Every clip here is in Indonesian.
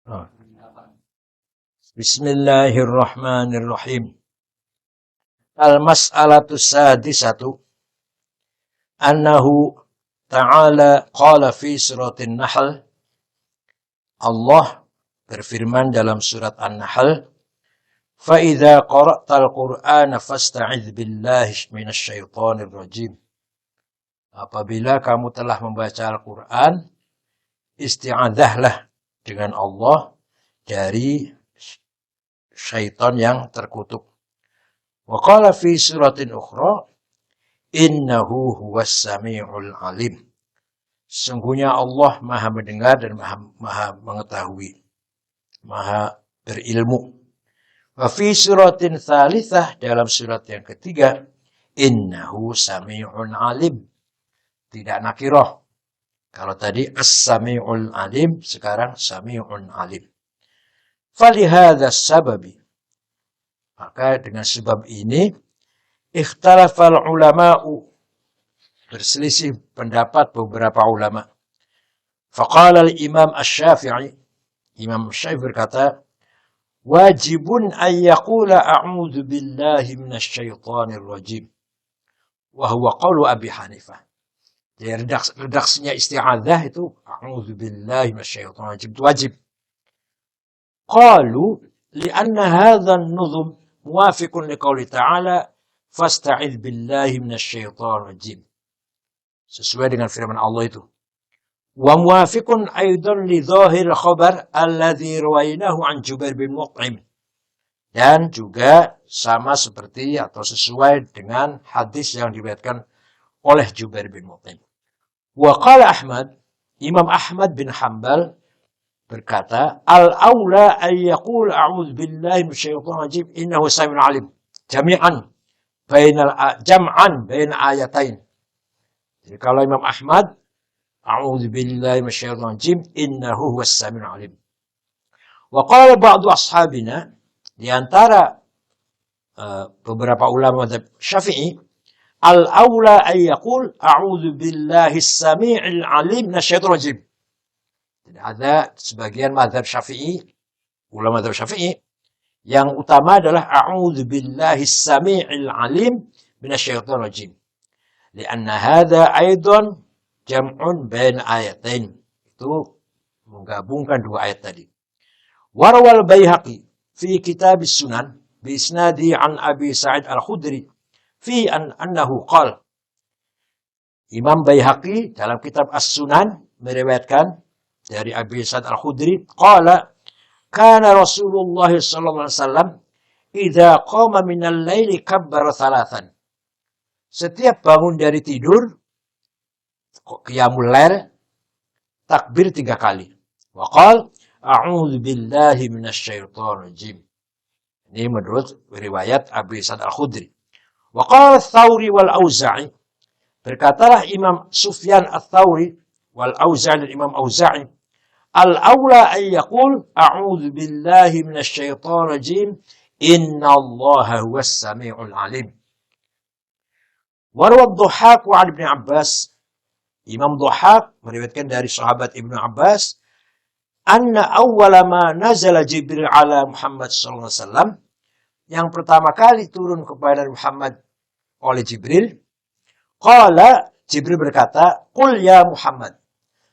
Oh. Bismillahirrahmanirrahim. Al-mas'alatu sadisatu annahu ta'ala qala fi suratin Nahl. Allah berfirman dalam surat An-Nahl, "Fa idza qara'tal Qur'ana fasta'idz billahi minasyaitonir rajim." Apabila kamu telah membaca Al-Qur'an, isti'adzahlah dengan Allah dari syaitan yang terkutuk. Wa qala fi suratin ukhra, innahu huwas sami'ul alim. Sungguhnya Allah maha mendengar dan maha mengetahui, maha berilmu. Wa fi suratin thalithah, dalam surat yang ketiga, innahu sami'un alim. Tidak nakirah. Kalau tadi as-sami'ul alim, sekarang sami'un alim. Falihadha sababi, maka dengan sebab ini, ikhtalafal ulama'u, berselisih pendapat beberapa ulama. Faqala al-imam asy-Syafi'i, Imam Syafi'i berkata, wajibun an yaqula a'udzu billahi minasyaitonir rajim. Wa huwa qaulu Abi Hanifah. Jadi redaksinya isti'adzah itu a'udzu billahi minasyaitonir rajim, itu wajib. Qalu li'anna hadha an-nuzum muwafiqun liqauli ta'ala fasta'idz billahi minasyaitonir rajim. Sesuai dengan firman Allah itu. Wa muwafiqun aidan li dhahir khabar alladzi rawainahu an Jubair bin Mut'im. Dan juga sama seperti atau sesuai dengan hadis yang diriwayatkan oleh Jubair bin Mut'im. Wa qala Ahmad, Imam Ahmad bin Hanbal berkata, al-aula an yaqul a'udzu billahi minasyaitonir rajim innahu samiun alim. Jam'an baina ayatain. Jadi kalau Imam Ahmad, a'udzu billahi minasyaitonir rajim innahu huwas samiul alim. Wa qala ba'du ashabina, di antara beberapa ulama mazhab Syafi'i, al-aula an yaqul a'udzu billahi as-sami'il alim minasyaitonir rajim. Jadi ada sebagian mazhab Syafi'i, ulama mazhab Syafi'i, yang utama adalah a'udzu billahi as-sami'il alim minasyaitonir rajim. Lianna hadza aidan jam'un bain ayatain. Itu menggabungkan dua ayat tadi. Warawal Baihaqi fi kitab as-sunan bi isnadi an Abi Sa'id al-Khudri fi annahu qala. Imam Baihaqi dalam kitab As-Sunan meriwayatkan dari Abi Sa'id al-Khudri qala kana Rasulullah sallallahu alaihi wasallam idza qama minal laili kabbara thalathan. Setiap bangun dari tidur, qiyamul lail, takbir 3 kali. Wa qala a'udzu billahi minasyaitonir rajim. Ini menurut riwayat Abi Sa'id al-Khudri. Wa qala Ats-Tsauri wal Auza'i, berkatalah Imam Sufyan Ats-Tsauri wal Auza'i dan Imam Auza'i, al-aula an yaqul a'udzu billahi minasyaitonir rajim innallaha huwas samiul alim. Warwa Dhahhak wa Ibnu Abbas, Imam Dhahhak meriwayatkan dari sahabat Ibnu Abbas, anna awwala ma nazala Jibril ala Muhammad sallallahu alaihi wasallam, yang pertama kali turun kepada Muhammad oleh Jibril, qala, Jibril berkata, qul ya Muhammad,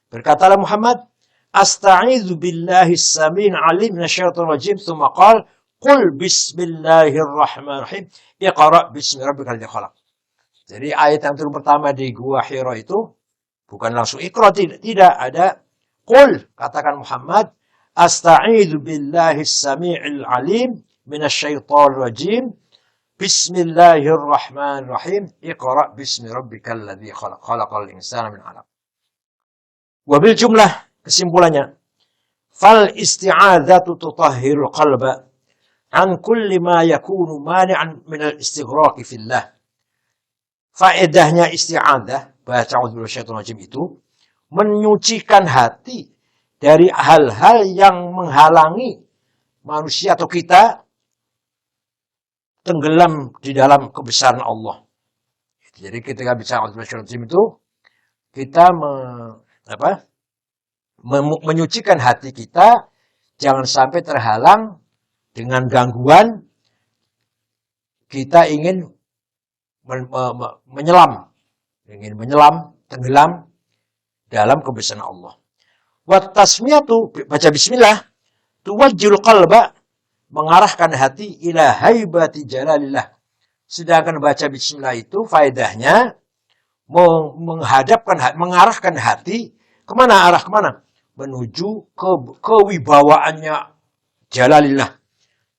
berkatalah Muhammad, asta'idzu billahi as-sami'il 'alim minasyaitonir rajim, tsumma qala qul bismillahirrahmanirrahim iqra bismi rabbikal ladzi khalaq. Jadi ayat yang turun pertama di Gua Hira itu bukan langsung Iqra, tidak ada qul, katakan Muhammad, asta'idzu billahi as-sami'il 'alim minasyaitonir rajim bismillahirrahmanirrahim iqra bismi rabbikal ladzi khalaq khalaqal insana min 'alaq. Wa bil jumlah, kesimpulannya, fal isti'adzatu tutahhirul qalba an kulli ma yakunu mani'an min al-istighraqi fillah. Faedahnya isti'adzah, baca a'udzu billahi minasyaitonir rajim, itu menyucikan hati dari hal-hal yang menghalangi manusia atau kita tenggelam di dalam kebesaran Allah. Jadi ketika bicara a'udzu billahi minasyaitonir rajim itu, kita menyucikan hati kita jangan sampai terhalang dengan gangguan kita ingin menyelam, tenggelam dalam kebesaran Allah. Wa tasmiyatu, baca bismillah, tuwajjil qalba, mengarahkan hati ila haibati jalalillah. Sedangkan baca bismillah itu faedahnya mengarahkan hati kemana? Arah kemana? Menuju kewibawaannya jalalillah,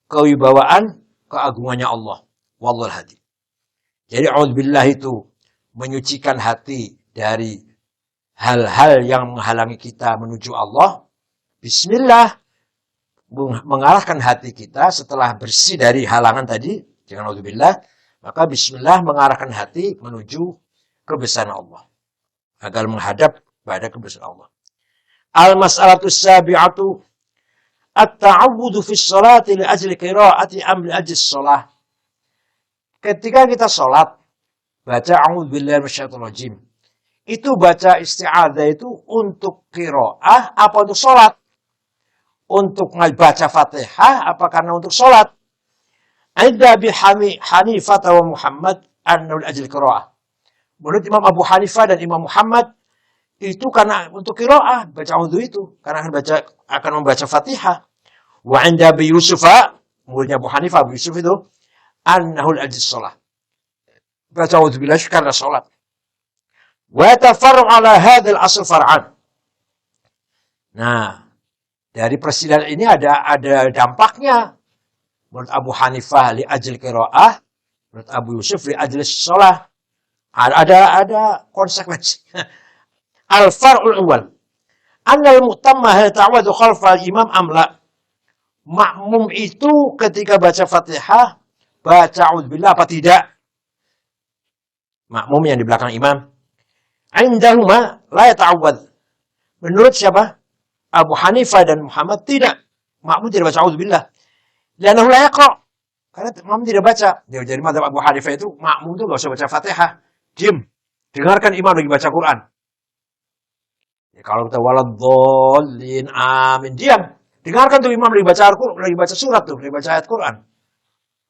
kewibawaan keagungannya Allah. Wallahu hadi. Jadi a'udzubillah itu menyucikan hati dari hal-hal yang menghalangi kita menuju Allah. Bismillah mengarahkan hati kita setelah bersih dari halangan tadi, jangan a'udzubillah, maka bismillah mengarahkan hati menuju kebesaran Allah, agar menghadap pada kebesaran Allah. Al-mas'alatu sabi'atu at-ta'awudhu fi sholati li ajli qira'ati am li ajli sholah. Ketika kita sholat, baca a'udzubillahi minasyaitonir rajim. Itu baca isti'adzah itu untuk qira'ah apa untuk sholat? Untuk baca Fatihah apa karena untuk sholat? Ada bi Hanifah wa Muhammad annahu li ajli qira'ah. Menurut Imam Abu Hanifah dan Imam Muhammad itu karena untuk qira'ah, baca a'udzu itu karena akan membaca Fatihah. Wa 'inda Abi Yusuf, muridnya Abu Hanifah, Abu Yusuf itu annahu al-ajz shalah. Baca a'udzubillah karena salat. Wa tafarru' ala hadzal asl far'an. Nah, dari persidangan ini ada dampaknya. Menurut Abu Hanifah li ajli qira'ah, menurut Abu Yusuf li ajli shalah. Ada konsekuensi. Al-far'ul awal. Anna al-mu'tamma hal ta'awudhu khalfa al-imam amla. Makmum itu ketika baca Fatihah baca a'udzubillah apa tidak? Makmum yang di belakang imam. Indahuma la yata'awwadz. Menurut siapa? Abu Hanifah dan Muhammad tidak. Makmum tidak baca a'udzubillah. Li'annahu la yaqra'. Karena makmum tidak baca. Jadi mazhab Abu Hanifah itu makmum itu enggak usah baca Fatihah. Diam. Dengarkan imam lagi baca Quran. Ya, kalau kita waladhdallin amin, diam. Dengarkan tuh imam lagi baca surat tuh, lagi baca ayat Quran.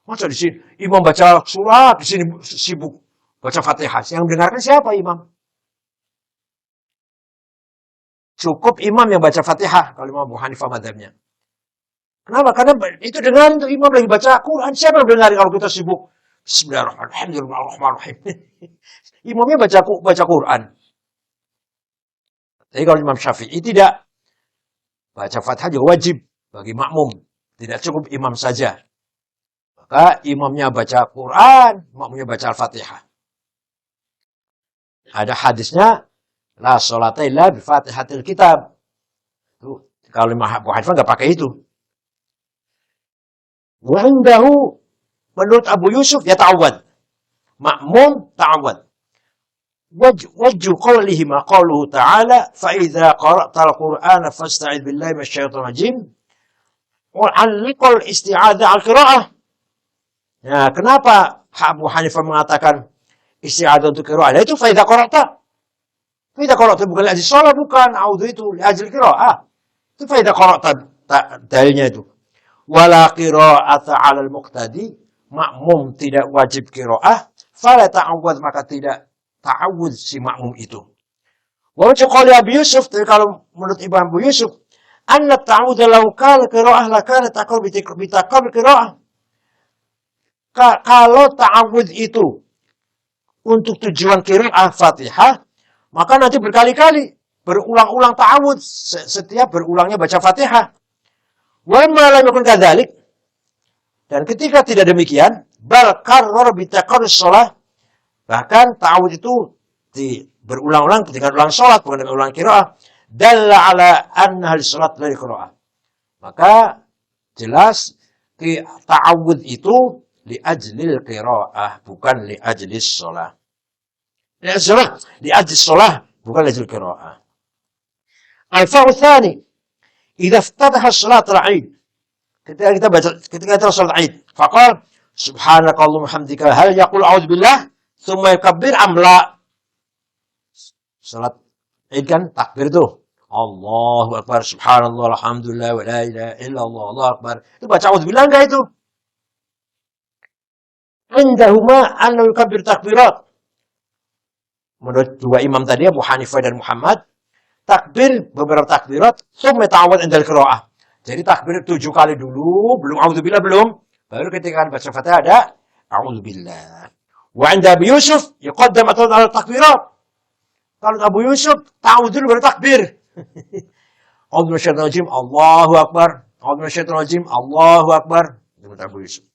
Masa di sini imam baca surat, di sini sibuk baca Fatihah. Yang mendengarkan siapa imam? Cukup imam yang baca Fatihah kalau Imam Abu Hanifah madzhabnya. Kenapa? Karena itu dengarin tuh imam lagi baca Quran. Siapa yang dengarin kalau kita sibuk? Bismillahirrahmanirrahim. Imamnya baca Quran. Tapi kalau Imam Syafi'i tidak. Baca Fatihah juga wajib bagi makmum. Tidak cukup imam saja. Maka imamnya baca Quran, makmumnya baca Al-Fatihah. Ada hadisnya, la sholata illa bi Fatihatil kitab. Tuh, kalau Imam Abu Hanifah enggak pakai itu. Wa indahu, menurut Abu Yusuf ya ta'awwad. Makmum ta'awwad. Wajhu qawlihi ma qawluhu ta'ala fa idza qara'tal qur'ana fasta'idz billahi minasyaitonir rajim wa 'alliqal isti'adzah al-qira'ah. Nah, kenapa Abu Hanifah mengatakan isti'adzah untuk qira'ah? Itu fa idza qara'ta. Fa idza qara'ta bukan ajli shalah, bukan a'udzu itu ajli qira'ah. Itu fa idza qara'ta dalilnya itu. Wala qira'ata 'alal muqtadi, makmum tidak wajib qira'ah, fala ta'awwadz, maka tidak ta'awudz si makmum itu. Wajib qali Abu Yusuf, kalau menurut Imam Abu Yusuf, anna ta'awudz law kana qira'ah la kana taqul bi qira'ah. Kalau ta'awudz itu untuk tujuan qira'ah Fatihah, maka nanti berkali-kali berulang-ulang ta'awudz setiap berulangnya baca Fatihah. Wa ma lam yakun kadzalik, dan ketika tidak demikian, bal qarrar bi taqarrus shalah, bahkan ta'awudz itu berulang-ulang dengan ulang sholat, bukan dengan ulang qiraah. Dalla ala anna al-sholat la qiraah. Maka jelas ta'awudz itu li ajlil qiraah, bukan li ajlis sholat. Li ajlis sholat, bukan li ajlil qiraah. Al-fa'u tsani, idza iftataha sholat al-'id. Ketika kita sholat Id, faqala subhanakallahumma hamdika, hal yaqul a'udzu billah thumma yukabbir amla. Salat Id kan takbir tuh. Allahu Akbar, subhanallah, alhamdulillah, wa la ilaha illallah, Allahu Akbar. Itu baca auzubillah enggak itu? Indahuma anna yukabbir takbirat. Menurut dua imam tadi, Abu Hanifah dan Muhammad, takbir beberapa takbirat, summa ta'awud indal qiraah. Jadi takbir 7 kali dulu, belum auzubillah belum. Baru ketika baca Fatihah ada auzubillah. Wa 'inda Abi Yusuf yuqaddam ala takbirat. Kalau Abu Yusuf ta'awud dulu baru takbir. A'udzu minasyaitonir rajim, Allahu Akbar. A'udzu minasyaitonir rajim, Allahu Akbar. Itu Abu Yusuf.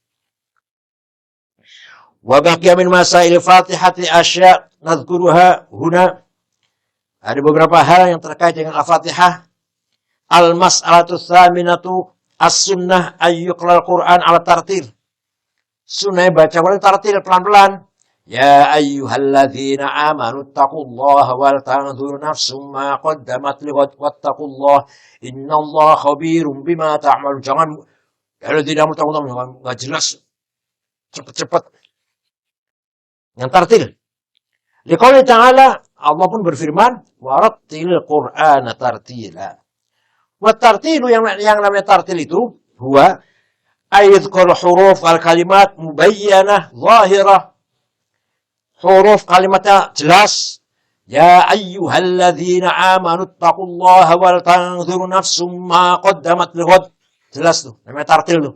Wa baqiya min masail Fatihati asya' nadhkuruha huna. Ada beberapa hal yang terkait dengan Al-Fatihah. Al-mas'alatu tsaminatu as-sunnah ayyuqra'al Qur'an ala tartil. Sunnah baca Quran tartil pelan-pelan. Ya ayyuhalladzina amanu taqullaha wal tanzur nafsum ma qaddamat lighad wattaqullaha innallaha khabirum bima ta'malun. Jangan kalau tidak mau tahu enggak jelas. Cepat-cepat. Yang tartil. Liqouli ta'ala, Allah pun berfirman, warattilil Qur'ana tartila. Wa tartilu yang namanya tartil itu huwa ayadhkur huruf al-kalimat mubayyanah zahirah. Huruf kalimatnya jelas. Ya ayyuhalladzina amanu taqullaha wal tanzur nafsum ma qaddamat lighad. Jelas tuh, namanya tartil tuh.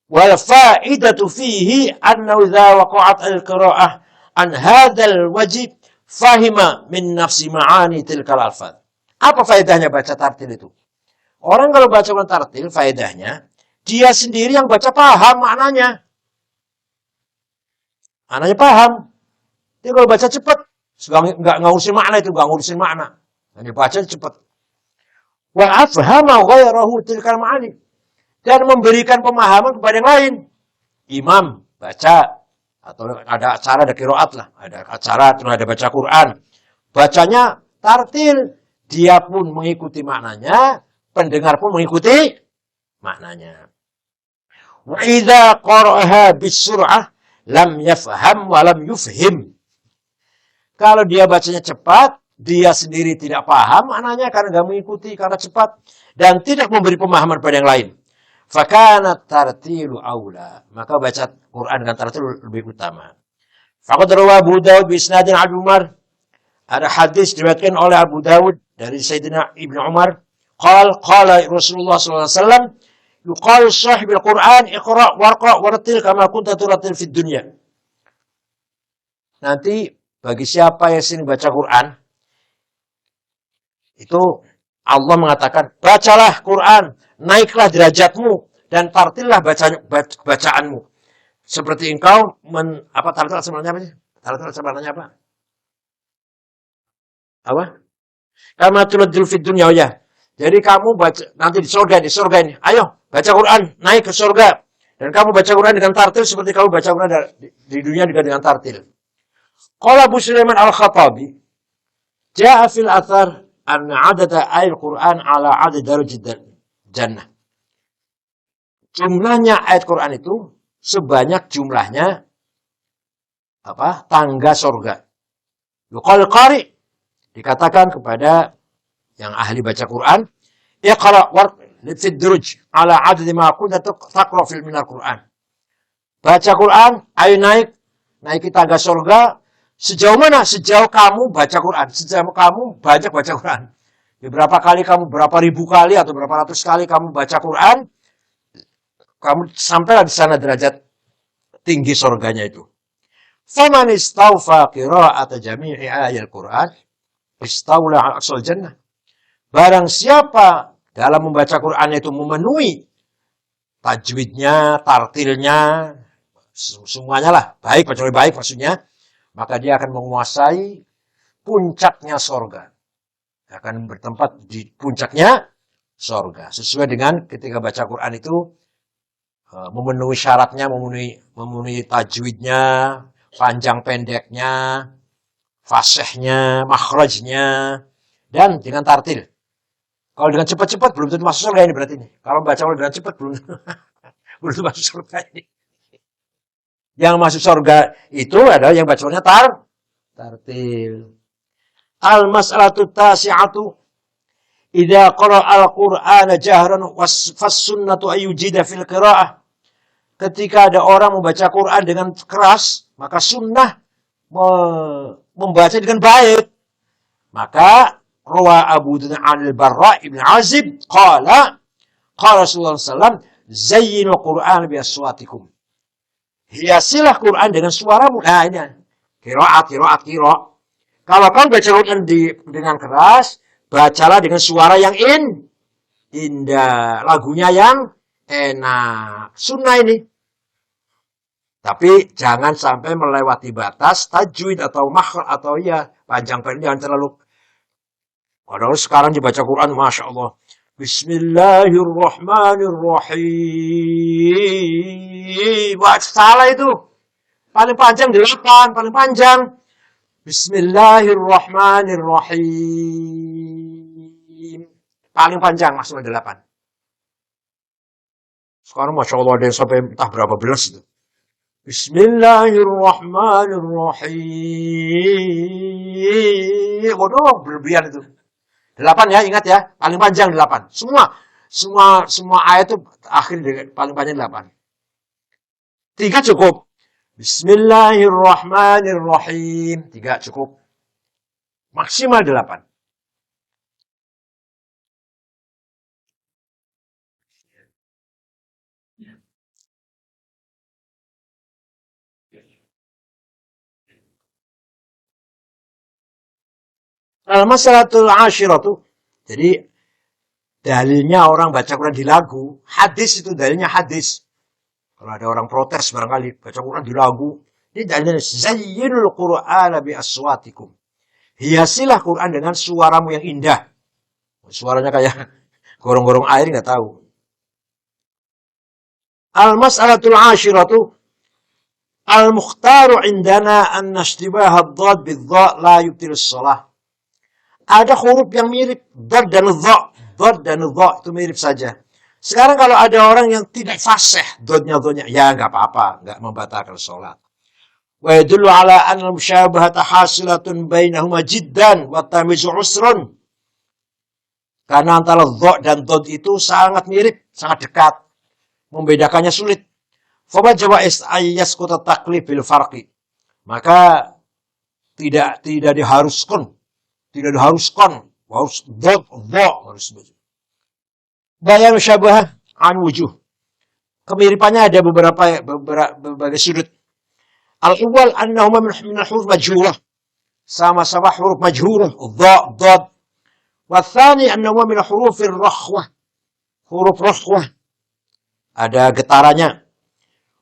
Wal fa'idatu fihi annahu idza waqa'at al-qira'ah an hadzal wajib fahima min nafsi ma'ani tilkal alfaz. Apa faedahnya baca tartil itu? Orang kalau baca tartil, faedahnya dia sendiri yang baca paham maknanya. Maknanya paham. Dia kalau baca cepat, nggak ngurusin makna itu, nggak ngurusin makna. Dan dibaca cepat. Wa afhama ghairahu tilkal ma'ani. Dan memberikan pemahaman kepada yang lain. Imam baca, atau ada acara, ada qiraat lah, ada acara, terus ada baca Quran. Bacanya tartil, dia pun mengikuti maknanya, pendengar pun mengikuti maknanya. Wa idza qara'aha bisur'ah lam yafham wa lam yufhim. Kalau dia bacanya cepat, dia sendiri tidak paham maknanya karena enggak mengikuti karena cepat dan tidak memberi pemahaman pada yang lain. Fakana tartilu aula. Maka baca Quran dengan tartil lebih utama. Faqad rawa Abu Dawud bi isnadin Abu Umar. Ada hadis diriwayatkan oleh Abu Dawud dari Sayyidina Ibnu Umar. Qala Rasulullah sallallahu alaihi wasallam, yuqalu sahibil Quran iqra warqa warattil kama kunta turattil fid dunya. Nanti bagi siapa yang sering baca Quran, itu Allah mengatakan, bacalah Quran, naiklah derajatmu, dan tartillah bacaanmu. Seperti engkau, tartil sebenarnya apa sih? Tartil sebenarnya apa? Apa? Kama tuladil fid dunya, ya. Jadi kamu baca, nanti di surga ini. Ayo, baca Quran, naik ke surga. Dan kamu baca Quran dengan tartil, seperti kamu baca Quran di dunia dengan tartil. Qala Abu Sulaiman al-Khattabi, ja'a fil athar anna adada ayat Quran ala adad darajat jannah. Jumlahnya ayat Quran itu sebanyak jumlahnya tangga surga. Yuqal qari, dikatakan kepada yang ahli baca Quran, iqra fid duruj ala adad ma kunta taqra fil minal Quran. Baca Quran, ayo naiki tangga surga. Sejauh mana? Sejauh kamu baca Quran. Sejauh kamu baca Quran. Berapa kali kamu, berapa ribu kali atau berapa ratus kali kamu baca Quran, kamu sampailah di sana derajat tinggi surganya itu. Faman istawfa qira'ata jami'i ayatil Quran, istawla 'ala aqsal jannah. Barang siapa dalam membaca Quran itu memenuhi tajwidnya, tartilnya, semuanya lah, baik kecuali baik maksudnya, maka dia akan menguasai puncaknya sorga. Akan bertempat di puncaknya sorga. Sesuai dengan ketika baca Quran itu memenuhi syaratnya, memenuhi tajwidnya, panjang pendeknya, fasihnya, makhrajnya, dan dengan tartil. Kalau dengan cepat-cepat belum tentu masuk surga ini berarti ini. Kalau baca dengan cepat belum tentu masuk surga ini. Yang masuk surga itu adalah yang bacanya tartil. Al-mas'alatu tasi'atu idza qara'a al-Qur'ana jahran fas-sunnatu ayyujida fil qira'ah. Ketika ada orang membaca Quran dengan keras, maka sunnah membaca dengan baik. Maka rawa Abu Dawud an al-Barra' ibn Azib qala Rasulullah sallallahu zayyinu Qur'an bi aswatikum. Hiasilah Quran dengan suaramu. Nah, ini qiraat. Kalau kau baca Quran dengan keras, bacalah dengan suara yang indah, lagunya yang enak. Sunnah ini. Tapi jangan sampai melewati batas tajwid atau makhraj atau ya panjang pendek, jangan terlalu. Padahal sekarang dibaca Quran, masya Allah. Bismillahirrahmanirrahim. Wah, salah itu. Paling panjang 8, paling panjang. Bismillahirrahmanirrahim. Paling panjang maksudnya 8. Sekarang masya Allah ada yang sampai entah berapa belas itu. Bismillahirrahmanirrahim. Waduh, berlebihan itu. 8 ya, ingat ya. Paling panjang 8. Semua ayat itu akhir paling panjang 8. 3 cukup. Bismillahirrahmanirrahim. 3 cukup. Maksimal 8. Al-masalatul ashiratu. Jadi dalilnya orang baca Quran di lagu, hadis itu dalilnya hadis. Kalau ada orang protes barangkali baca Quran di lagu, ini dalilnya zayyinul Qur'ana bi aswatikum. Hiasilah Quran dengan suaramu yang indah. Suaranya kayak gorong-gorong air enggak tahu. Al-mas'alatul ashiratu al-mukhtaru indana an nashtibaha ad-dad bid-dha la yubtil as-shalah. Ada huruf yang mirip dad dan dha. Dad dan dha itu mirip saja. Sekarang kalau ada orang yang tidak fasih dadnya, ya enggak apa-apa, enggak membatalkan salat. Wa yadullu ala anna al-mushabahata hasilatun bainahuma jiddan wa tamizu usrun. Karena antara dha dan dad itu sangat mirip, sangat dekat. Membedakannya sulit. Fa jawaz ayyasquta taklif bil farqi. Maka tidak diharuskan, harus dha harus baca. Bayan syabah an wujuh. Kemiripannya ada berbagai sudut. Al-awwal annahuma min al-huruf majhurah. Sama-sama huruf majhurah, dha, dad. Wa tsani annahuma min huruf ar-rakhwah. Huruf rakhwah. Ada getarannya.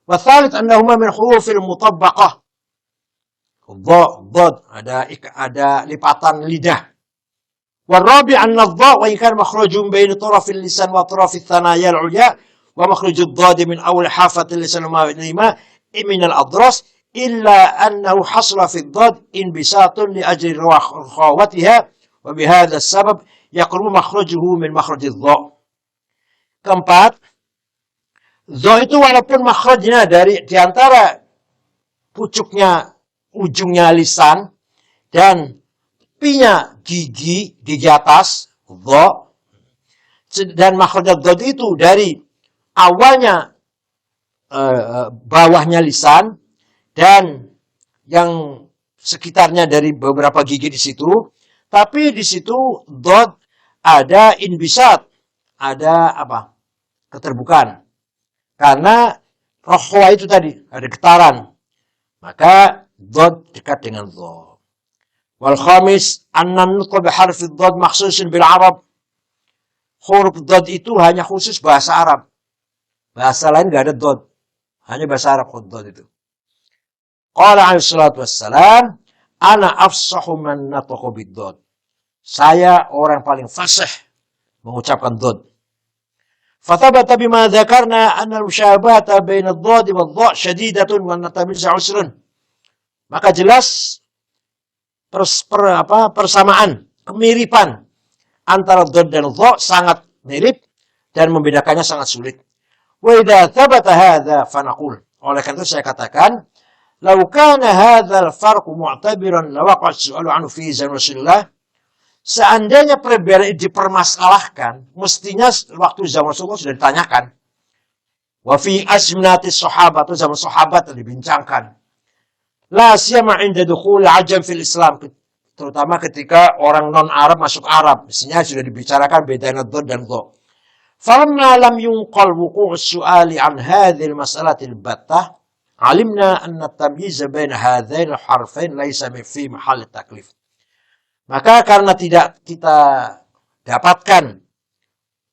Wa tsalits annahuma min huruf al-mutabbaqah. Dha, dad, ada lipatan lidah. Warabi' anna dha wa in kana makhrujun bain taraf al-lisan wa taraf al-thanaya al-ulya wa makhruj ad-dad min awwal hafat al-lisan ma min al-adras illa annahu hasala fi ad-dad inbisatun li ajli rakhawatiha wa bihadha as-sabab yaqrubu makhrujuhu min makhraj ad-dha. Keempat, dha itu walaupun makhrajnya di antara pucuknya ujungnya lisan dan pinya gigi atas dha, dan makhraj dad itu dari awalnya bawahnya lisan dan yang sekitarnya dari beberapa gigi di situ, tapi di situ dad ada inbisat, ada apa? Keterbukaan. Karena rakhwa itu tadi ada getaran. Maka dad dekat dengan dha. Wal khamis anna nutq bi harfi dad makhsusun bil Arab. Huruf dad itu hanya khusus bahasa Arab. Bahasa lain enggak ada dad. Hanya bahasa Arab dad itu. Qala alaihi salatu wassalam, ana afsahu man nataqa bid dad. Saya orang paling fasih mengucapkan dad. Fathabata bima dzakarna anna al-mushabahata baina ad-dad wad dha shadidatun wa natamizza usrun. Maka jelas persamaan, kemiripan antara dad dan dha sangat mirip dan membedakannya sangat sulit. Wa idza thabata hadza fa naqul. Oleh karena itu saya katakan, law kana hadzal farq mu'tabiran la waqa'a as-su'alu anhu fi zaman Rasulullah. Seandainya perbedaan ini dipermasalahkan, mestinya waktu zaman Rasulullah sudah ditanyakan. Wa fi azminatis sahabat, atau zaman sahabat dibincangkan. La siyama inda dukhul ajam fil Islam, terutama ketika orang non-Arab masuk Arab, mestinya sudah dibicarakan bedanya dhad dan dha. Falamma lam yunqal wuqu' as-su'ali an hadhihi al-mas'alati al-battah, alimna anna at-tamyiz bain hadhain al-harfain laysa fi mahall taklif. Maka karena tidak kita dapatkan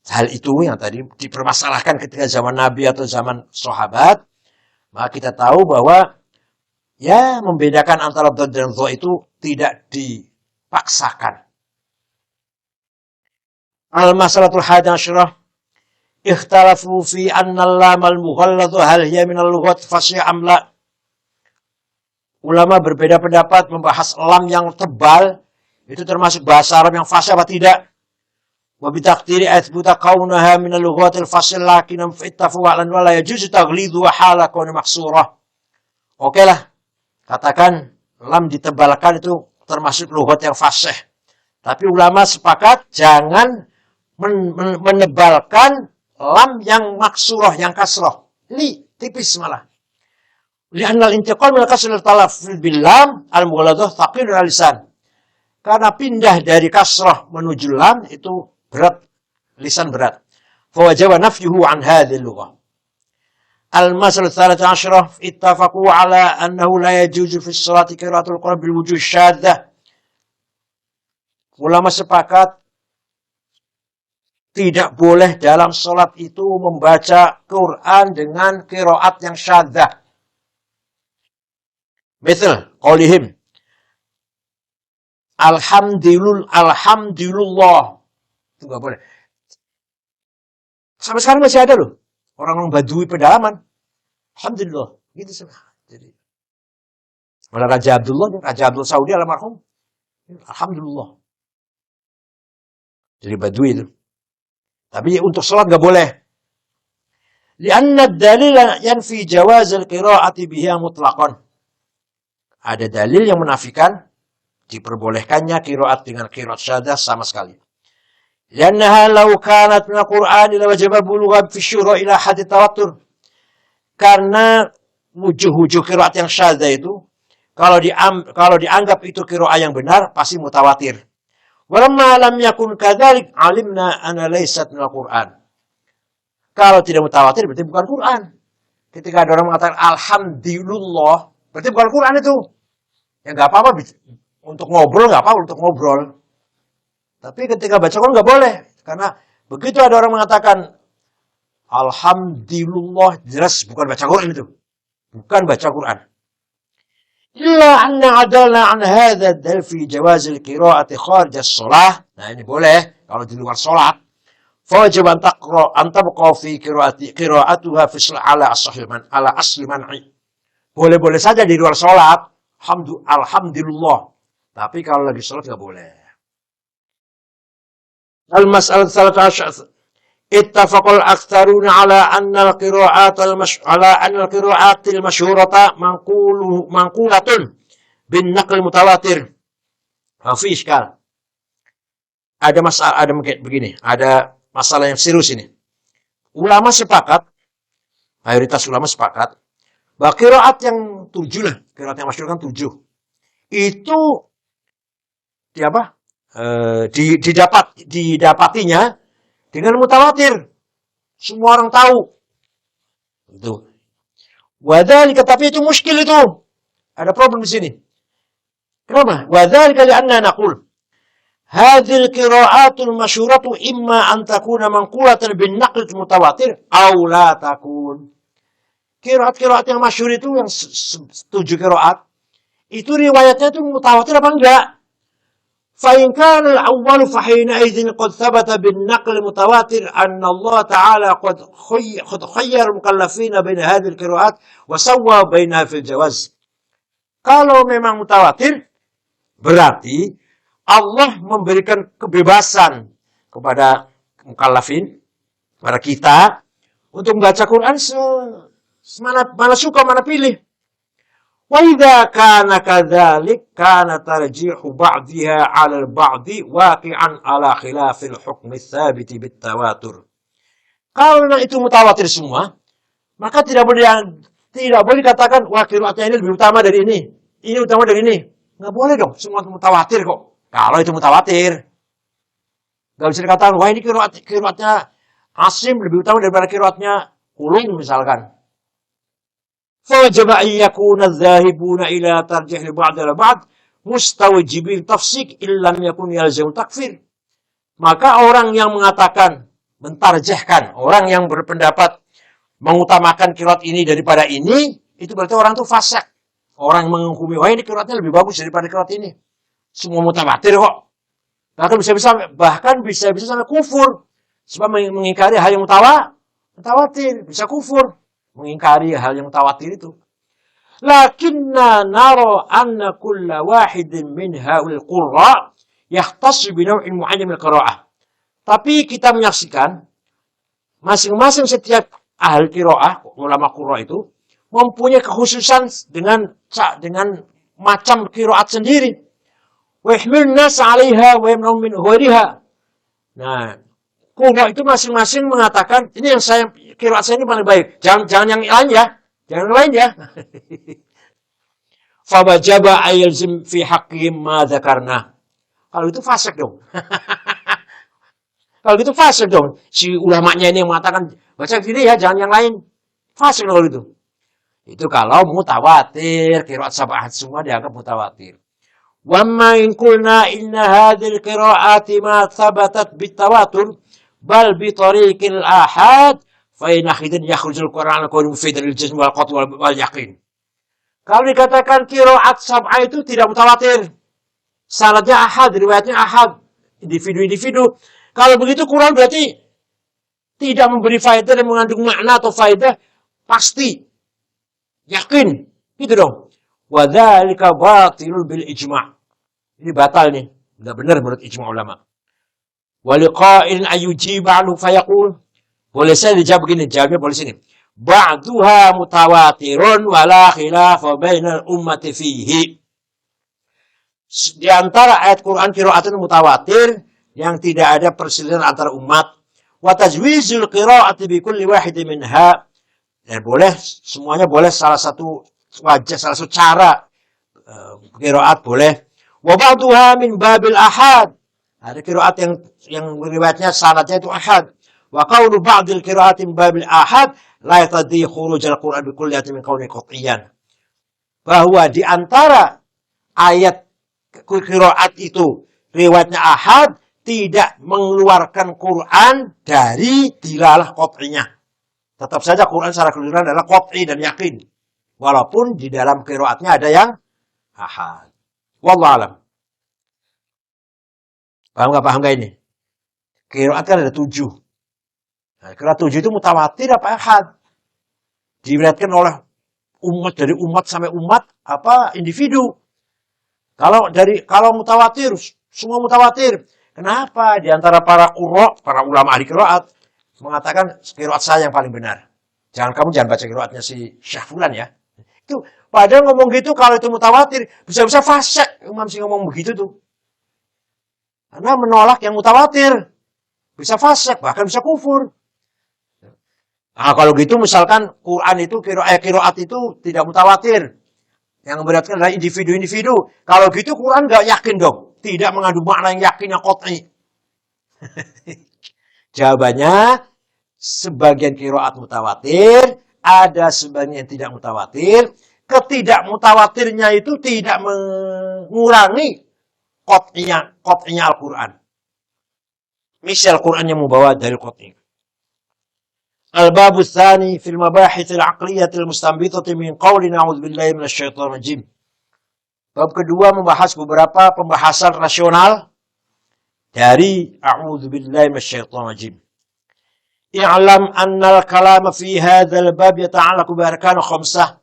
hal itu yang tadi dipermasalahkan ketika zaman Nabi atau zaman sahabat, maka kita tahu bahwa ya membedakan antara dhad dan dha itu tidak dipaksakan. Al-masalatul hadasyarah, ikhtalafu fi anna al-lam al-mughallad hal hiya min al-lughat fasih am la. Ulama berbeda pendapat membahas lam yang tebal itu termasuk bahasa Arab yang fasih apa tidak. Wa bi taqdiri athbuta kaunaha min al-lughat al-fasih lakin ittafu ala an la yajuzu taghlidhu wa hala kaun maksurah. Oke lah, katakan lam ditebalkan itu termasuk lughat yang fasih. Tapi ulama sepakat jangan menebalkan lam yang maksurah, yang kasrah. Tipis malah. Li'anna al-intiqal min al-kasr al-talaf bil lam al-mughalladah thaqil al-lisan. Karena pindah dari kasrah menuju lam itu berat, lisan berat. Fawajaba nafyuhu an hadhihi al-lughah. Al-masalah 13 ittafaqu ala annahu la yajuzu fi as-salati qira'atul Qur'an bil wujuh syadzah. Ulama sepakat tidak boleh dalam salat itu membaca Quran dengan qiraat yang syadzah. Misal qaulihim Alhamdulillah. Itu nggak boleh. Sampai sekarang masih ada loh. Orang-orang Badui pedalaman. Alhamdulillah. Gitu sih. Jadi, malah Raja Abdullah Saudi almarhum. Alhamdulillah. Jadi Badui itu. Tapi untuk sholat nggak boleh. Lianna dalil yanfi jawaz al-qira'ati biha mutlaqan. Ada dalil yang menafikan diperbolehkannya qiraat dengan qiraat syadzah sama sekali. Liannaha law kanat min al-Qur'an la wajaba bulugha fi syura ila hadd tawattur. Karena wujuh-wujuh qiraat yang syadzah itu kalau dianggap itu qiraat yang benar pasti mutawatir. Walamma lam yakun kadzalik alimna anna laysat min al-Qur'an. Kalau tidak mutawatir berarti bukan Quran. Ketika ada orang mengatakan alhamdulillah, berarti bukan Quran itu. Ya nggak apa-apa, untuk ngobrol nggak apa-apa, untuk ngobrol. Tapi ketika baca Quran nggak boleh, karena begitu ada orang mengatakan alhamdulillah, jelas bukan baca Quran itu, bukan baca Quran. Illa anna adalna an hadha dal fi jawaz al-qira'ati kharij as-shalah. Nah ini boleh kalau di luar salat. Fawajib an tabqa fi qira'atuha fi ala asli man'i. Boleh-boleh saja di luar salat. Alhamdulillah. Tapi kalau lagi salat enggak boleh. Al-mas'alah 13. Ittafaqal aktsaruna ala anna al-qira'at al-masyhurata manqulatun bin naql mutawatir. Fi iskal. Ada masalah, begini, ada masalah yang serius ini. Ulama sepakat, mayoritas ulama sepakat, bahwa qiraat yang 7 lah, qiraat yang masyhur kan 7. Itu didapatinya dengan mutawatir. Semua orang tahu. Itu. Wadzalika, tapi itu muskil itu. Ada problem di sini. Kenapa? Wadzalika li'anna naqul hadhihi al-qira'atul masyhuratu imma an takuna manqulatan bin naql mutawatir aw la takun. Qiraat-qiraat yang masyhur itu yang 7 qiraat itu riwayatnya itu mutawatir apa enggak? فإن كان الأول فحينئذ قد ثبت بالنقل المتواتر أن الله تعالى قد خير المكلفين بين هذه القراءات وسوى بينها في الجواز. Kalau memang mutawatir, berarti Allah memberikan kebebasan kepada mukallafin, kepada kita, untuk membaca Quran mana suka, mana pilih. Wa idza kana kadzalik kana tarjihu ba'dhiha 'ala al-ba'dhi waqi'an 'ala khilafil hukm ats-tsabit bit-tawatur. Karena itu mutawatir semua, maka tidak boleh dikatakan wah qiraatnya ini lebih utama dari ini. Ini utama dari ini. Enggak boleh dong, semua mutawatir kok. Kalau itu mutawatir. Enggak bisa dikatakan wah ini qiraatnya Asim lebih utama daripada qiraatnya Ulum misalkan. فوجب أن يكون الذاهبون إلى ترجيح البعض على بعض مستوجبين تفسيق إن لم يكن يلزم takfir. Maka orang yang mengatakan, mentarjihkan, orang yang berpendapat mengutamakan qiraat ini daripada ini, itu berarti orang itu fasik. Orang menghukumi, wah ini qiraatnya lebih bagus daripada qiraat ini. Semua mutawatir kok. Bahkan bisa sampai kufur. Sebab mengingkari hal yang mutawatir, bisa kufur. Mengingkari hal yang mutawatir itu. Lakinna nara anna kulla wahidin min haul qurra yahtassu bi naw'in mu'ayyan min qira'ah. Tapi kita menyaksikan masing-masing setiap ahli qiraah, ulama qurra itu mempunyai kekhususan dengan macam qiraat sendiri. Wa yahmilun nas 'alaiha wa yamna'un min ghairiha. Nah, qurra itu masing-masing mengatakan ini yang qiraat saya ini paling baik. Jangan yang lain ya. Jangan yang lain ya. Fabajaba ayalzim fi haqqihim ma dzakarna. Kalau itu fasik dong. Kalau gitu fasik dong. Si ulamanya ini yang mengatakan baca gini ya, jangan yang lain. Fasik kalau itu. Itu kalau mutawatir, qiraat sab'ah semua dianggap mutawatir. Wa ma in qulna inna hadhil qiraati ma thabatat bitawatur bal bi tariqil ahad fa in akhidin yakhrujul Qur'an qawlu mufidan lil jazm wal qat' wal yaqin. Kalau dikatakan qiraat sab'ah itu tidak mutawatir. Sanadnya ahad, riwayatnya ahad, individu-individu. Kalau begitu Quran berarti tidak memberi faedah dan mengandung makna atau faedah pasti. Yakin. Gitu dong. Wa dzalika batilul bil ijma'. Ini batal nih. Enggak benar menurut ijma' ulama. Wa liqa'in ayujiba anhu fayaqul. Boleh saya dijawab begini, jawabnya boleh sini. Ba'duha mutawatirun wa la khilafa bainal ummati fihi. Di antara ayat Quran qiraatun mutawatir yang tidak ada perselisihan antara umat. Wa tajwizul qiraati bi kulli wahid minha. Dan boleh semuanya boleh salah satu cara qiraat boleh. Wa ba'duha min babil ahad. Ada qiraat yang riwayatnya sanadnya itu ahad. Wa qawlu ba'dil qiraati min babil ahad la yatadi khurujal Qur'an bi kulliyatin min qawli qat'iyan. Bahwa di antara ayat qiraat itu riwayatnya ahad tidak mengeluarkan Quran dari dilalah qat'iyah. Tetap saja Quran secara keseluruhan adalah qat'i dan yakin. Walaupun di dalam qiraatnya ada yang ahad. Wallahu alam. Paham gak ini? Qiraat kan ada 7. Nah, qiraat 7 itu mutawatir apa ahad? Diriwayatkan oleh umat dari umat sampai umat apa individu. Kalau mutawatir, semua mutawatir. Kenapa? Di antara para ulama ahli qiraat mengatakan qiraat saya yang paling benar. Kamu jangan baca qiraatnya si Syekh Fulan ya. Itu padahal ngomong gitu kalau itu mutawatir, bisa-bisa fasik imam sih ngomong begitu tuh. Karena menolak yang mutawatir. Bisa fasik, bahkan bisa kufur. Nah, kalau gitu misalkan Quran itu qiraat itu tidak mutawatir. Yang memberatkan adalah individu-individu. Kalau gitu Quran nggak yakin dong. Tidak mengandung makna yang yakin yang qat'i. Jawabannya, sebagian qiraat mutawatir, ada sebagian yang tidak mutawatir. Ketidakmutawatirnya itu tidak mengurangi qat'inya Al-Quran. Misal Al-Quran yang membawa dari qat'i. Al-babu tsani fil mabahits al-aqliyah al-mustanbitah min qawli na'udzu billahi minasy syaithanir rajim. Bab kedua membahas beberapa pembahasan rasional dari a'udzu billahi minasy syaithanir rajim. I'lam anna al-kalama fi hadzal bab yata'allaqu bi arkan khamsah.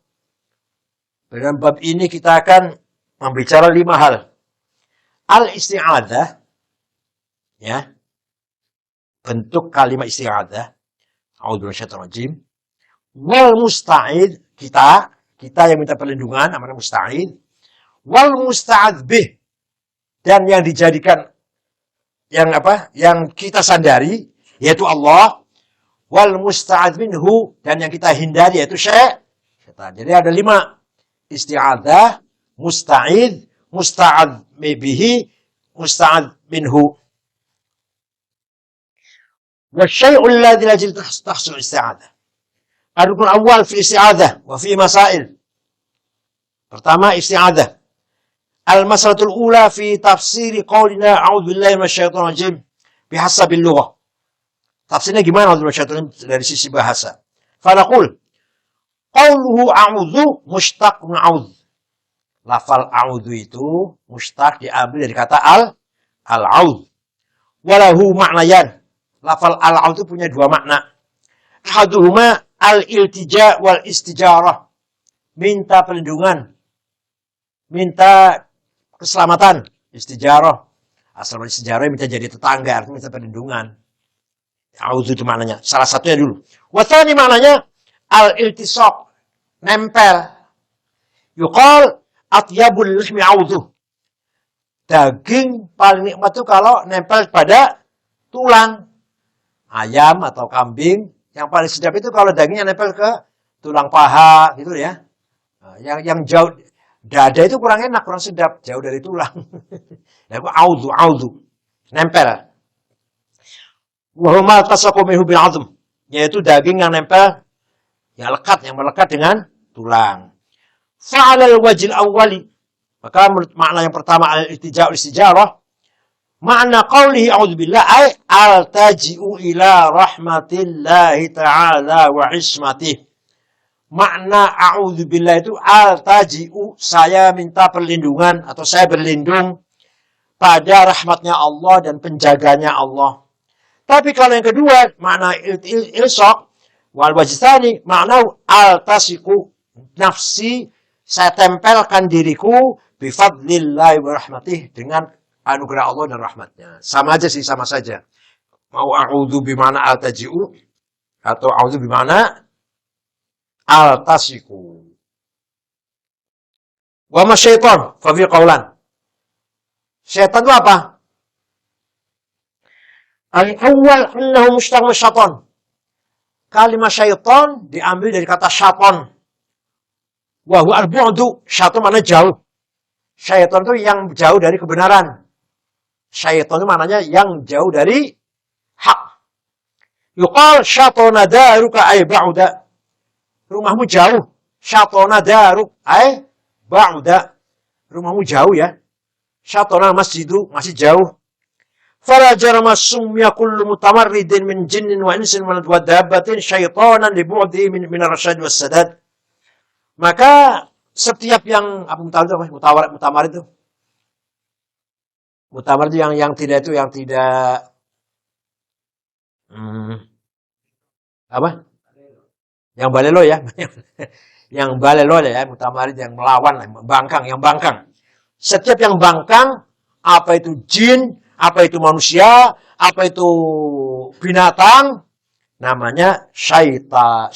Dalam bab ini kita akan membicara 5 hal. Al-isti'adzah, ya. Bentuk kalimat isti'adzah. A'udzu billahi minasyaitonir rajim. Wal musta'id, kita kita yang minta perlindungan, namanya musta'id. Wal musta'ad bih, dan yang dijadikan yang kita sandari yaitu Allah. Wal musta'ad minhu, dan yang kita hindari yaitu syaitan. Jadi ada 5: isti'adzah, musta'id, musta'ad bihi, musta'ad minhu. Wa syai'ul ladzi la tahsul isti'adzah. Adapun awal fi isti'adzah wa fi masail. Pertama, isti'adzah. Al-masalatul ula fi tafsiri qaulina a'udzu billahi minasyaitonir rajim bihasabil lughah. Tafsirnya gimana a'udzu billahi dari sisi bahasa? Fanaqul qauluhu a'udzu mushtaq min a'udz. Lafal a'udzu itu mushtaq diambil dari kata al-a'udz. Walahu ma'nayan. Lafal al-a'udz itu punya 2 makna. Ahaduhuma al-iltija wal istijarah. Minta perlindungan, minta keselamatan, istijarah. Asal dari istijarah minta jadi tetangga, artinya minta perlindungan. A'udzu itu maknanya. Salah satunya dulu. Wathani maknanya al-iltisaq, nempel. Yuqal atyabul lihmi a'udzu. Daging paling nikmat itu kalau nempel pada tulang. Ayam atau kambing, yang paling sedap itu kalau dagingnya nempel ke tulang paha, gitu ya. Yang jauh dada itu kurang enak, kurang sedap, jauh dari tulang. Ya, a'udzu, nempel. Wa huma tasaqu minhu bil 'azm, yaitu daging yang nempel, yang melekat dengan tulang. Fa'alal wajil awwali, maka makna yang pertama al-iltija'u istijarah, makna qawlihi a'udzubillah ay altaji'u ila rahmatillahi ta'ala wa ismatih. Makna a'udzubillah itu altaji'u, saya minta perlindungan atau saya berlindung pada rahmatnya Allah dan penjaganya Allah. Tapi kalau yang kedua, makna ilsaq wal wajtani, makna altasiku nafsi, saya tempelkan diriku bifadlillahi wa rahmatih, dengan anugerah Allah dan rahmatnya. Sama aja sih, sama saja. Mau a'udzu bimana altaji'u atau a'udzu bimana altasiku. Wa ma syaitan fa fi qaulan. Syaitan itu apa? Al-awwal annahu mushtaq min syaitan. Kalimat syaitan diambil dari kata syaitan. Wa huwa al-bu'du, syaitan maknanya jauh. Syaitan itu yang jauh dari kebenaran. Syaitan itu maknanya yang jauh dari hak. Yuqal syaitana daruka ay ba'da. Rumahmu jauh. Syaitana daruk ay ba'da. Rumahmu jauh ya. Syaitana masjidu, masih jauh. Fala jarama sumya kullu mutamarridin min jinnin wa insin wa dabbatin syaitanan li bu'di min ar-rasyad was sadad. Maka setiap yang mutamar itu yang tidak apa? Yang balelo ya. Yang balelo ya, mutamarid yang melawan, yang bangkang. Setiap yang bangkang, apa itu jin, apa itu manusia, apa itu binatang, namanya syaitan.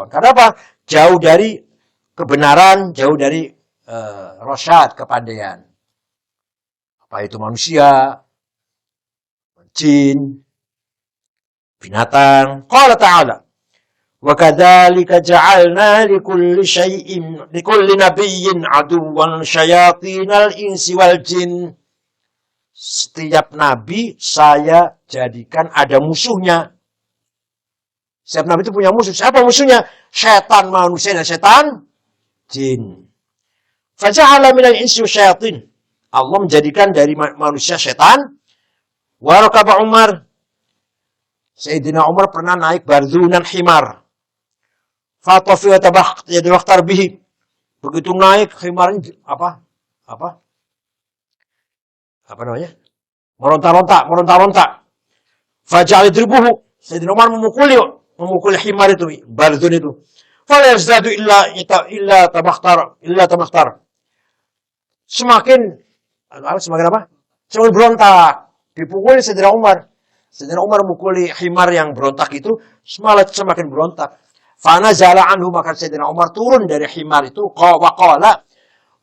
Karena apa? Jauh dari kebenaran, jauh dari rosyad, kepandaian. Apa itu manusia, jin, binatang. Qala ta'ala, wa kadzalika ja'alna likulli nabiyyin aduwwan syayatinal insi wal jin. Setiap nabi saya jadikan ada musuhnya. Setiap nabi itu punya musuh. Siapa musuhnya? Setan manusia dan setan jin. Faja'ala minal insi wasyayatin. Allah menjadikan dari manusia setan. Wa rakaba Umar. Sayyidina Umar pernah naik barzunan himar. Fatafi wa tabakhtar bihi. Begitu naik himarnya apa namanya? Meronta-ronta. Faja'al idribuhu. Sayyidina Umar memukul himar itu, barzun itu. Fala yazdadu illa tabakhtar. Semakin apa? Semakin berontak. Dipukuli Sayyidina Umar. Sayyidina Umar memukuli himar yang berontak itu, semakin berontak. Fanazala anhu, maka Sayyidina Umar turun dari himar itu. Wa qala,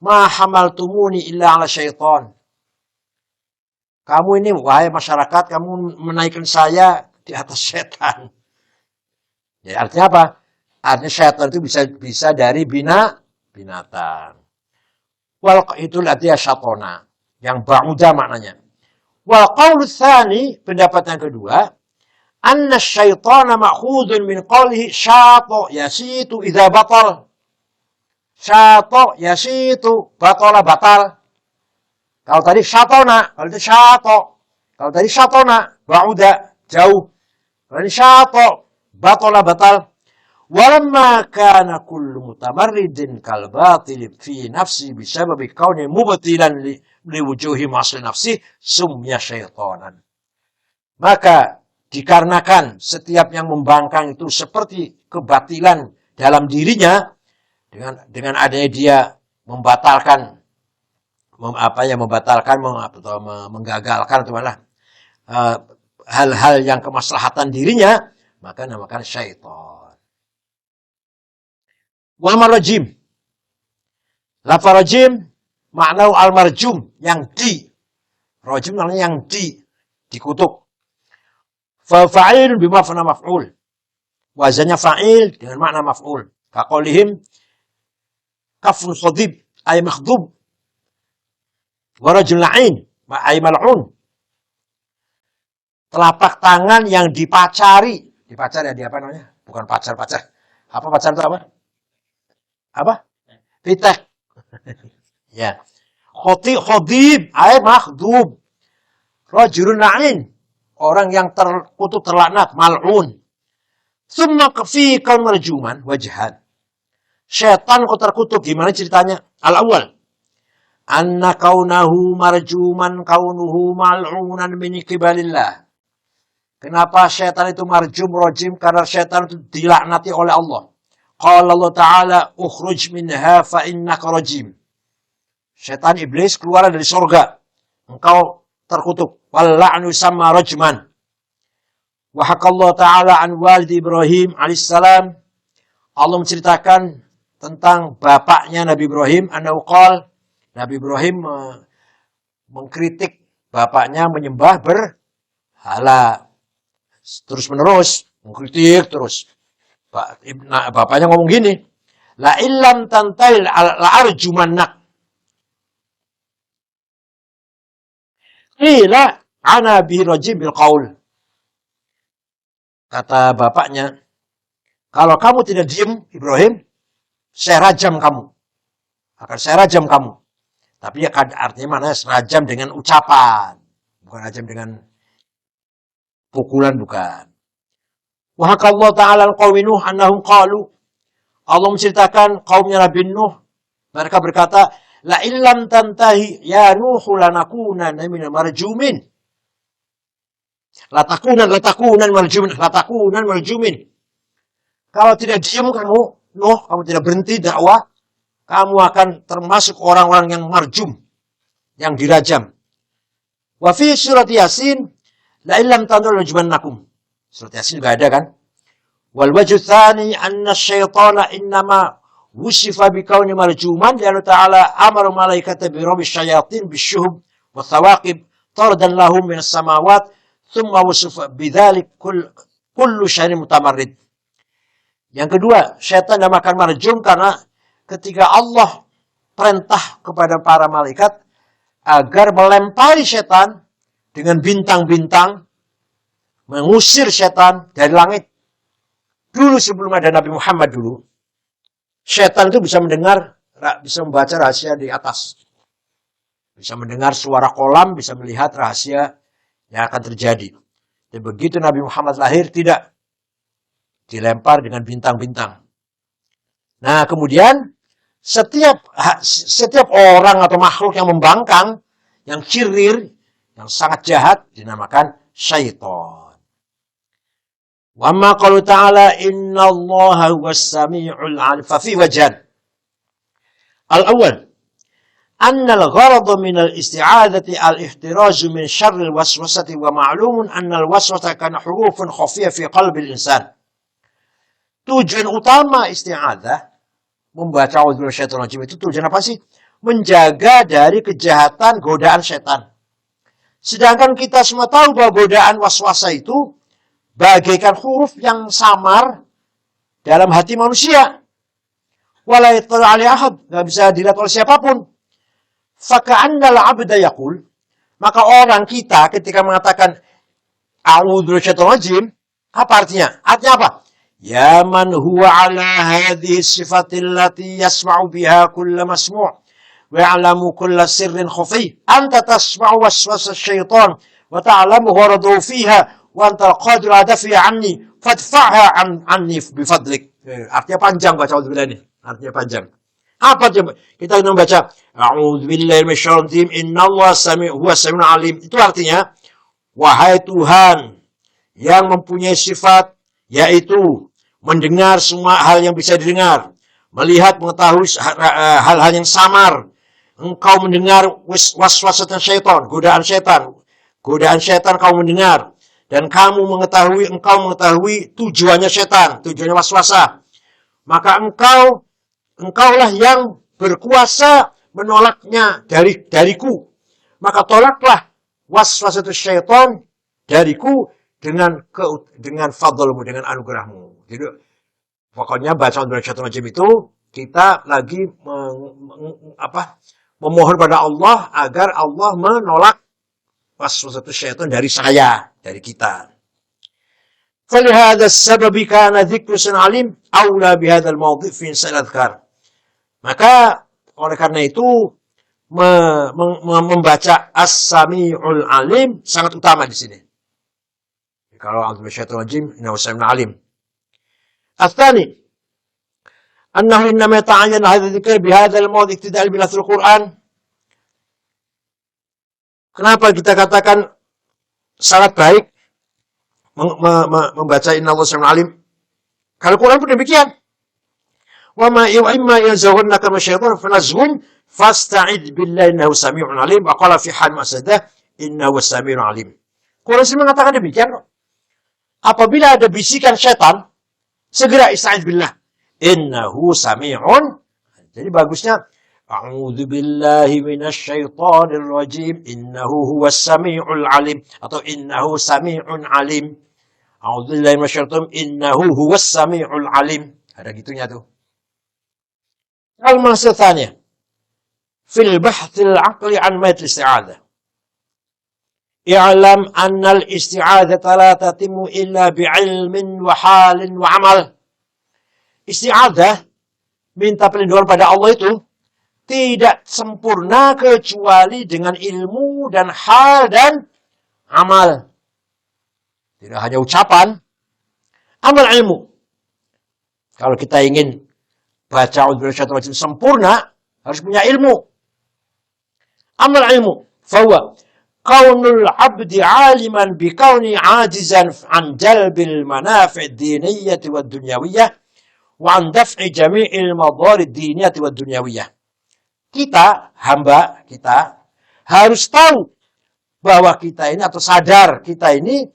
ma hamaltumuni illa ala syaitan. Kamu ini, wahai masyarakat, kamu menaikkan saya di atas setan. Jadi artinya apa? Artinya syaitan itu bisa dari binatang. Wal itu artinya syatona, yang ba'uda maknanya. Wal qaulu tsani, pendapat yang kedua, anna syaitana ma'khudun min qawlihi syata yasitu idza batal. Syata yasitu, batala batal. Kalau tadi syatona, kalau itu syato. Kalau tadi syatona, ba'uda, jauh. Kalau ini syato, batala batal. Walamma kana kullu mutamarridin kal batil fi nafsi bisababi kauni mubtilan li wujuhi masli nafsi sumya syaitanan. Maka dikarenakan setiap yang membangkang itu seperti kebatilan dalam dirinya, dengan adanya dia membatalkan, menggagalkan atau malah hal-hal yang kemaslahatan dirinya, maka namakan syaitan. Wal marjim, lafaz rajim maknau al marjum, yang rajim maknanya yang dikutuk. Fa fa'il bimafna maf'ul, wazannya fa'il dengan makna maf'ul. Kaqaulihim kafun khadib ay makhdub, wa rajul la'in ay mal'un. Telapak tangan yang dipacari. Dipacari ya, apa namanya? Bukan pacar. Apa pacar itu apa? Apa? Pitek. Ya. Khadib ay makhdub. Rajulun la'in, orang yang terkutuk, terlaknat, mal'un. Tsumma fi kaun marjuman wajhan. Syaitan kok terkutuk, gimana ceritanya? Al-awwal, anna kaunahu marjuman kaunuhu mal'unan min qibalillah. Kenapa syaitan itu marjum, rajim? Karena syaitan itu dilaknati oleh Allah. Qala Allah Ta'ala, ukhruj minha fa innaka rajim. Syaitan iblis keluar dari surga, engkau terkutuk. Wal la'nu sama rajman. Wa hakallahu ta'ala an walidi Ibrahim alaihissalam. Allah menceritakan tentang bapaknya Nabi Ibrahim, annahu qala, Nabi Ibrahim mengkritik bapaknya menyembah berhala. Terus menerus mengkritik terus. Bapaknya ngomong gini, la illam tantail la arjumannak. Qila ana bihi rajim bil qaul. Kata bapaknya, kalau kamu tidak diam Ibrahim, saya rajam kamu. Akan saya rajam kamu. Tapi ya artinya mana? Rajam dengan ucapan, bukan rajam dengan pukulan, bukan. Wa hakallahu ta'ala al-qaumi Nuh annahum qalu. Allah menceritakan kaumnya Nabi Nuh, mereka berkata, la illam tantahi ya Nuh lanakunanna minal marjumin. Latakunan marjumin. Kalau tidak diam kamu, Nuh, kamu tidak berhenti dakwah, kamu akan termasuk orang-orang yang marjum, yang dirajam. Wa fi surat Yasin, la illam tantahu lajumannakum. Surat Yasin juga ada kan? Wal wajhu tsani anna syaitana innama wusifa bikauni marjuman lianna ta'ala amara malaikata bi rabbi syayatin bisyuhub wa thawaqib tardan lahum minas samawat thumma wusifa bidzalik kullu syai'in mutamarrid. Yang kedua, syaitan dinamakan marjum karena ketika Allah perintah kepada para malaikat agar melempari syaitan dengan bintang-bintang, mengusir syaitan dari langit. Dulu sebelum ada Nabi Muhammad dulu, syaitan itu bisa mendengar, bisa membaca rahasia di atas. Bisa mendengar suara kolam, bisa melihat rahasia yang akan terjadi. Dan begitu Nabi Muhammad lahir, tidak. Dilempar dengan bintang-bintang. Nah, kemudian setiap orang atau makhluk yang membangkang, yang syirir, yang sangat jahat, dinamakan syaitan. Wa amma qalu ta'ala innallaha huwas sami'ul 'alim fa fi wajhan. Al-awwal, anna al-gharad min al-isti'adati al-ihtiraj min syarri al-waswasati wa ma'lumun anna al-waswasata kana hurufun khafiyah fi qalbi al-insan. Tujuan utama isti'adzah, membaca a'udzubillahi minasyaitonir rajim itu tujuan apa sih? Menjaga dari kejahatan, godaan setan. Sedangkan kita semua tahu bahwa godaan waswasa itu bagaikan huruf yang samar dalam hati manusia. Wala yattali alaihi ahad, enggak bisa dilihat oleh siapapun. Faka'annal 'abda yaqul, maka orang kita ketika mengatakan a'udzubillahi minasyaitonir rajim, apa artinya? Artinya apa? Ya man huwa ala hadhihi sifatil lati yasma'u biha kulla masmu' wa ya'lamu kulla sirrin khafi. Anta tasma'u waswasa syaitan wa ta'lamu gharadahu fiha wa anta qadir adafiya anni fadfa'ha anni bifadlik. Artinya panjang baca a'udzubillah ini. Artinya panjang. Apa coba? Kita membaca a'udzubillahi minasyaitonir rajim innallaha huwas samiul alim. Itu artinya wahai Tuhan yang mempunyai sifat yaitu mendengar semua hal yang bisa didengar, melihat mengetahui hal-hal yang samar. Engkau mendengar waswasatan syaitan, godaan syaitan kau mendengar, dan engkau mengetahui tujuannya syaitan, tujuannya waswasa. Maka engkaulah yang berkuasa menolaknya dariku. Maka tolaklah waswasatu syaitan dariku dengan fadlmu, dengan anugerahmu. Jadi pokoknya baca a'udzubillahi minasyaitonir rajim itu kita lagi memohon pada Allah agar Allah menolak waswasatu syaitan dari saya, dari kita. فلهذا السبب كان ذكر سن عليم أولى بهذا الموضوع في الأذكار. Maka oleh karena itu membaca As-Sami'ul Alim sangat utama di sini. Kalau a'udzubillahi minasyaitonir rajim, innahu sami'un alim. الثاني أنه إنما يتعين هذا الذكر بهذا الموضع اقتداء بنص القرآن. Kenapa kita katakan sangat baik membaca innallaha sami'un alim? Kalau Quran pun demikian. Wa ma imma yanzaghunaka minasyaitonir fanazghun fasta'id billahi innahu sami'un alim. Wa qala fi hal masadah innahu sami'un alim. Quran sendiri mengatakan demikian. Apabila ada bisikan setan, segera ista'idz billah. Innahu sami'un. Jadi bagusnya a'udzu billahi minasyaitonir rajim innahu huwas sami'ul alim atau innahu sami'un alim. A'udzu billahi minasyaitonir innahu huwas sami'ul alim. Ada gitunya tuh. Al-mas'alah tsaniyah fil bahthil 'aqli 'an mayt isti'adzah. I'lam anna al-isti'adzata la tatimmu illa bi'ilmin wa halin wa amal. Isti'adzah, minta perlindungan pada Allah itu tidak sempurna kecuali dengan ilmu dan hal dan amal. Tidak hanya ucapan, amal ilmu. Kalau kita ingin baca a'udzubillahi minasyaitonir rajim sempurna, harus punya ilmu. Amal ilmu. Fahuwa kaunul abdi aliman bikauni ajizan an jalbil manafi' diniyati wad dunyawiyah wa an daf'i jami'il madari diniyati wad dunyawiyah. Kita, hamba kita, harus tahu bahwa kita ini, atau sadar kita ini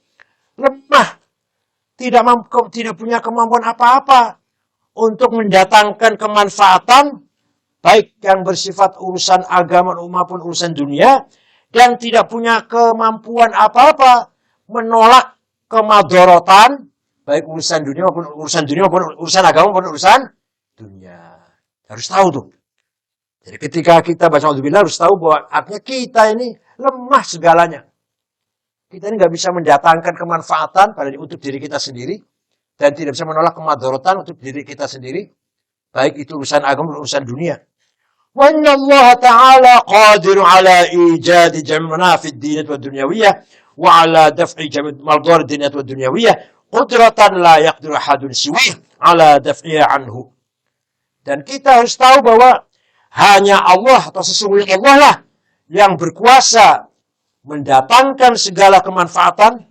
lemah. Tidak punya kemampuan apa-apa untuk mendatangkan kemanfaatan, baik yang bersifat urusan agama maupun urusan dunia, dan tidak punya kemampuan apa-apa menolak kemadharatan, baik urusan dunia maupun urusan agama maupun urusan dunia. Harus tahu tuh. Jadi ketika kita baca a'udzubillah harus tahu bahwa artinya kita ini lemah segalanya. Kita ini nggak bisa mendatangkan kemanfaatan untuk diri kita sendiri dan tidak bisa menolak kemadharatan untuk diri kita sendiri, baik itu urusan agama maupun urusan dunia. Wa inna Allah Ta'ala qadir ala ijadi jami' manafi' ad-diniyah wa dunyawiyah wa ala daf'i jami' madar ad-diniyah wa dunyawiyah qudratan la yaqdiru ahadun siwah ala daf'iha anhu. Dan kita harus tahu bahwa hanya Allah atau sesungguhnya Allah lah yang berkuasa mendatangkan segala kemanfaatan,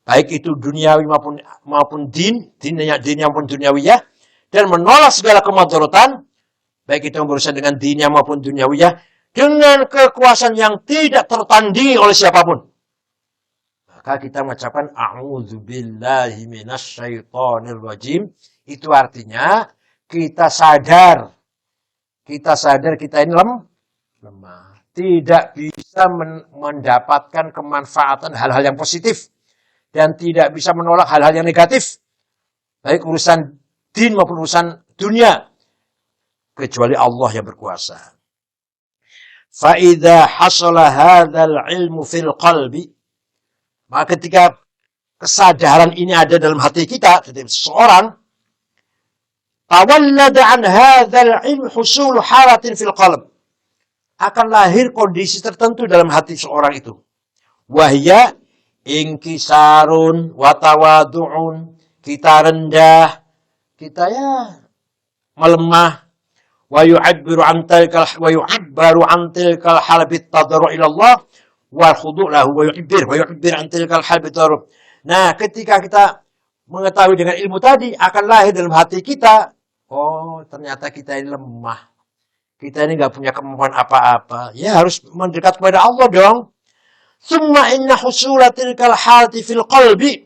baik itu duniawi maupun din maupun duniawiyah, dan menolak segala kemadharatan, baik itu yang berurusan dengan dinnya maupun duniawiyah, dengan kekuasaan yang tidak tertandingi oleh siapapun. Maka kita mengucapkan a'udzubillahi minasyaitonir rajim Itu artinya kita sadar kita ini lemah. Tidak bisa mendapatkan kemanfaatan hal-hal yang positif. Dan tidak bisa menolak hal-hal yang negatif. Baik urusan din maupun urusan dunia. Kecuali Allah yang berkuasa. Fa'idha hasala hadzal ilmu fil qalbi. Maka ketika kesadaran ini ada dalam hati kita, seorang tawallada an hadzal ilm husul halatin fil qalb. Akan lahir kondisi tertentu dalam hati seorang itu. Wahya inkisarun wa tawadu'un. Kita rendah, kita melemah. Wa yu'abbaru an tilkal hal bit tadarru ila Allah wal khudu' lahu wa yu'abbir an tilkal hal bit tadarru. Nah, ketika kita mengetahui dengan ilmu tadi akan lahir dalam hati kita, oh, ternyata kita ini lemah. Kita ini enggak punya kemampuan apa-apa. Ya harus mendekat kepada Allah dong. Summa inna husula tilkal halati fil qalbi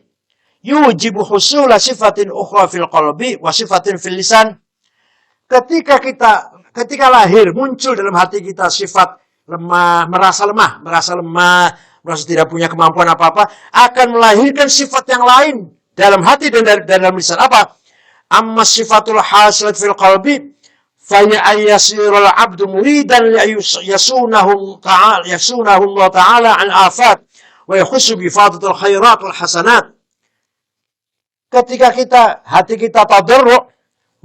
yujibu husula sifatin ukhra fil qalbi wa sifatin fil lisan. Ketika lahir muncul dalam hati kita sifat lemah, merasa tidak punya kemampuan apa-apa, akan melahirkan sifat yang lain dalam hati dan dalam lisan. Apa? Amma sifatul hasilat fil qalbi fa ya yasirul abdu muridan yasunahu Allah ta'ala an afat wa yakhussu bi fadatul khairat wal hasanat. Ketika hati kita tadarru,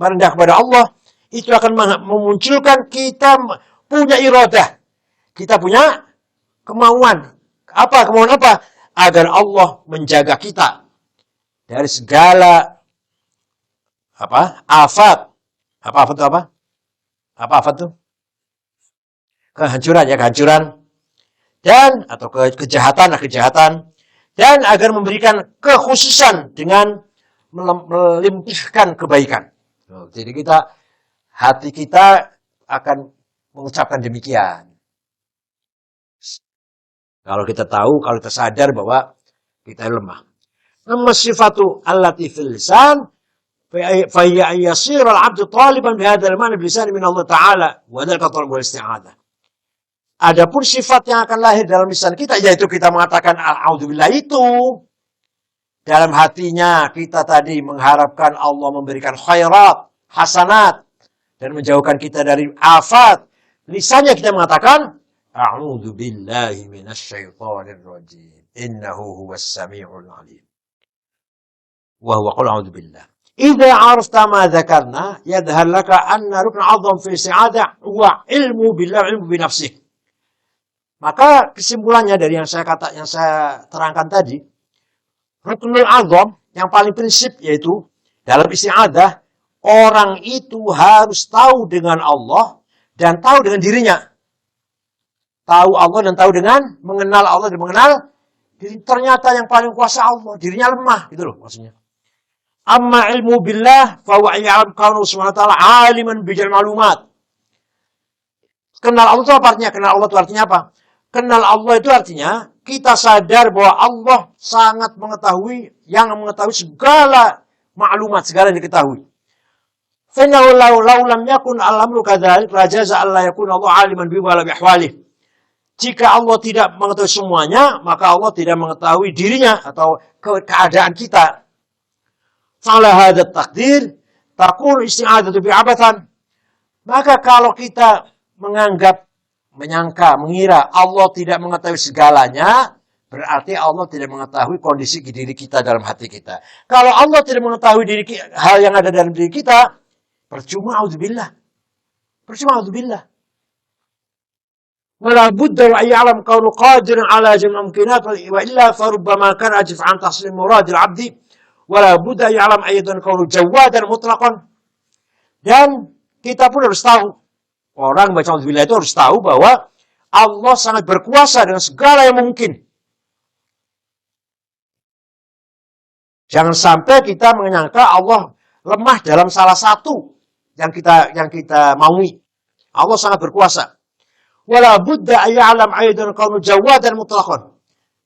merendah kepada Allah, itu akan memunculkan kita punya iradah. Kita punya kemauan. Kemauan apa? Agar Allah menjaga kita dari segala afat. Afat itu apa? Afat itu? Kehancuran. Dan atau kejahatan. Dan agar memberikan kekhususan dengan melimpahkan kebaikan. Jadi hati kita akan mengucapkan demikian. Kalau kita sadar bahwa kita lemah. Amma sifatu allati fil lisan fa yasir al-'abdu taliban bi hadzal ma'na bil lisan min Allah Ta'ala wa dzalika talabul isti'adah. Adapun sifat yang akan lahir dalam lisan kita, yaitu kita mengatakan a'udzubillah itu. Dalam hatinya kita tadi mengharapkan Allah memberikan khairat, hasanat, dan menjauhkan kita dari afat. Lisannya kita mengatakan, a'udzubillahi minasyaitonir rajim. Innahu huwas sami'ul 'alim. Wa huwa qul a'udzubillah. Idza 'arafta ma dzakarna, yadhhar laka anna rukn 'azam fi isti'adah huwa ilmu billah, ilmu bi nafsih. Maka kesimpulannya dari yang saya terangkan tadi, ruknul 'azam yang paling prinsip yaitu dalam isti'adah, orang itu harus tahu dengan Allah dan tahu dengan dirinya. Tahu Allah dan tahu dengan mengenal Allah dan mengenal diri. Ternyata yang paling kuasa Allah, dirinya lemah, gitu loh maksudnya. Amma ilmu billah fa huwa ya'lam kaunu subhanahu wa ta'ala 'aliman bijal ma'lumat. Kenal Allah itu apa artinya? Kenal Allah itu artinya apa? Kenal Allah itu artinya kita sadar bahwa Allah sangat mengetahui segala maklumat, segala yang diketahui. Fa'innahu law lam yakun al-amru kadzalik la jaza alla yakun Allah 'aliman bi wala bi ahwalih. Jika Allah tidak mengetahui semuanya, maka Allah tidak mengetahui dirinya atau keadaan kita. Fa'ala hadha taqdir takun isti'adatu bi'abatan. Maka kalau kita mengira Allah tidak mengetahui segalanya, berarti Allah tidak mengetahui kondisi diri kita dalam hati kita. Kalau Allah tidak mengetahui hal yang ada dalam diri kita, percuma auzubillah. Wala budda wa ya'lam kaunu qadiran ala jam'i mumkinat wa illa fa rubbama kana ajif an tahsil muradil 'abdi. Wala budda ya'lam aidan kaunu jawadan mutlaqan. Dan kita pun harus tahu, orang baca auzubillah itu harus tahu bahwa Allah sangat berkuasa dengan segala yang mungkin. Jangan sampai kita menyangka Allah lemah dalam salah satu yang kita maui. Allah sangat berkuasa. Wala budda ya'lam aidan kaunu jawadan mutlaqan.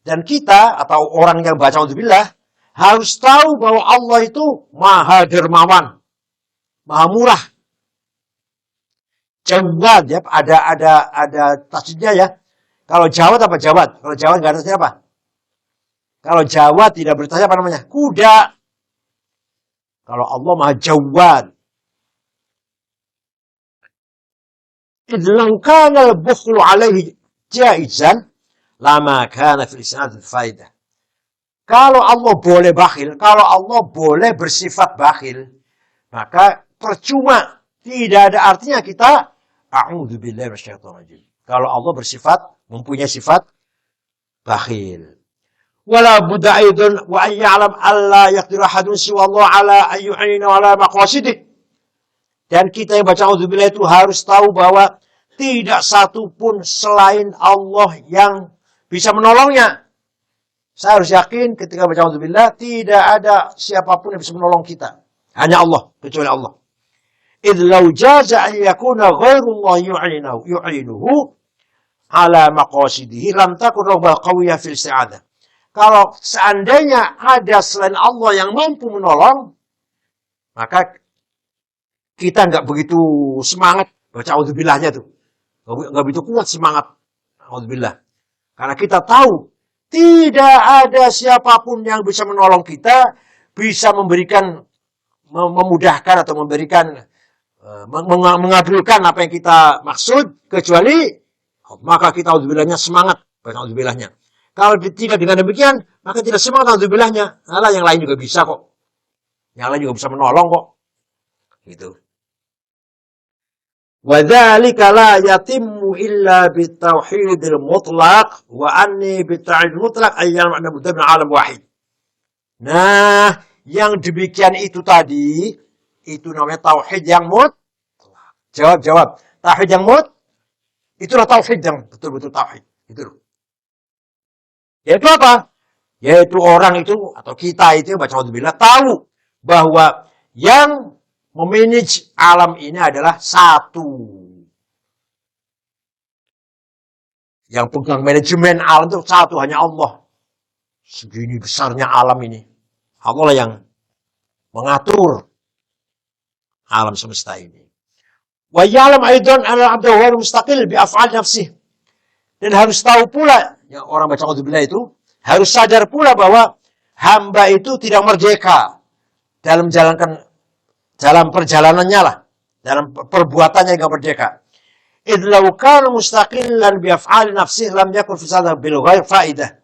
Dan kita atau orang yang baca auzubillah harus tahu bahwa Allah itu Maha Dermawan. Maha murah. Jawad, ya, ada tasdidnya ya. Kalau Jawad apa Jawad? Kalau Jawad nggak ada tasdidnya apa? Kalau Jawad tidak bertanya apa namanya? Kuda. Kalau Allah Maha Jawad. Idlang kana al-bukhlu alaihi jaizan lama kana fil isnad faidah. Kalau Allah boleh bakhil, kalau Allah boleh bersifat bakhil, maka percuma, tidak ada artinya kita a'udzubillahi minasyaitonir rajim. Kalau Allah bersifat, mempunyai sifat bakhil. Wala budda aidun wa an ya'lam alla yaqdiru ahadun siwa Allah ala ayyu'ina ala maqasidih. Dan kita yang baca a'udzubillah itu harus tahu bahwa tidak satu pun selain Allah yang bisa menolongnya. Saya harus yakin ketika baca a'udzubillah tidak ada siapapun yang bisa menolong kita. Hanya Allah, kecuali Allah. إذ لو جاز أن يكون غير الله يعينه على مقاصده لم تكن رغبة قوية في الاستعاذة. Kalau seandainya ada selain Allah yang mampu menolong, maka kita nggak begitu semangat baca audzubillahnya tuh. Nggak begitu kuat semangat auzubillah. Karena kita tahu tidak ada siapapun yang bisa menolong kita, bisa memberikan, memudahkan atau memberikan, mengabulkan apa yang kita maksud, kecuali maka kita audzubillahnya semangat baca audzubillahnya. Kalau tidak dengan demikian, maka tidak semangat audzubillahnya. Alah, yang lain juga bisa kok. Yang lain juga bisa menolong kok. Gitu. Wa dzalika la yatimmu illa bitauhidil mutlaq wa anni bitauhidil mutlaq ayyam anna budda min alam wahid. Nah, yang demikian itu tadi, itu namanya tauhid yang mutlak. Jawab. Tauhid yang mutlak, itulah tauhid yang betul-betul tauhid. Itu. Yaitu apa? Yaitu orang itu atau kita itu baca auzubillah tahu bahwa yang memanage alam ini adalah satu. Yang pegang manajemen alam itu satu, hanya Allah. Segini besarnya alam ini. Allah lah yang mengatur alam semesta ini. Wa ya'lam aidan anna al-'abda huwa mustaqil bi af'al nafsihi. Dan harus tahu pula, yang orang baca auzubillah itu harus sadar pula bahwa hamba itu tidak merdeka dalam menjalankan dalam perjalanannya lah, dalam perbuatannya tidak merdeka. Idh law kana mustaqillan bi af'al nafsihi lam yakun fi sadha bil ghair faidah.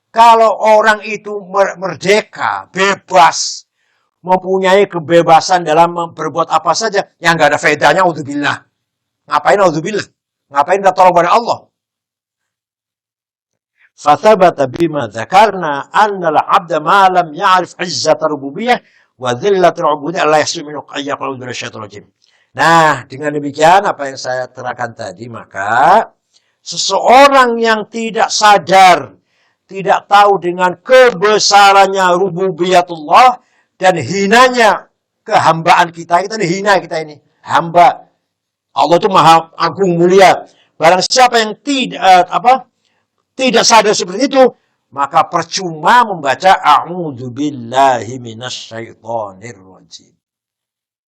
Kalau orang itu merdeka, bebas, mempunyai kebebasan dalam berbuat apa saja, yang nggak ada faedahnya auzubillah. Ngapain auzubillah? Ngapain minta tolong pada Allah? Fathabata bima dzakarna anna al-'abda ma lam ya'rif 'izzat ar-rububiyyah wa dhillat al-'ubudiyyah la yahsul minhu qayyaqul minasyaitonir rajim. Nah, dengan demikian apa yang saya terangkan tadi, maka seseorang yang tidak sadar, tidak tahu dengan kebesarannya rububiyatullah dan hinanya kehambaan kita ini hina, kita ini hamba. Allah itu maha agung mulia. Barang siapa yang tidak sadar seperti itu, maka percuma membaca a'udzubillahi minasyaitonir rajim.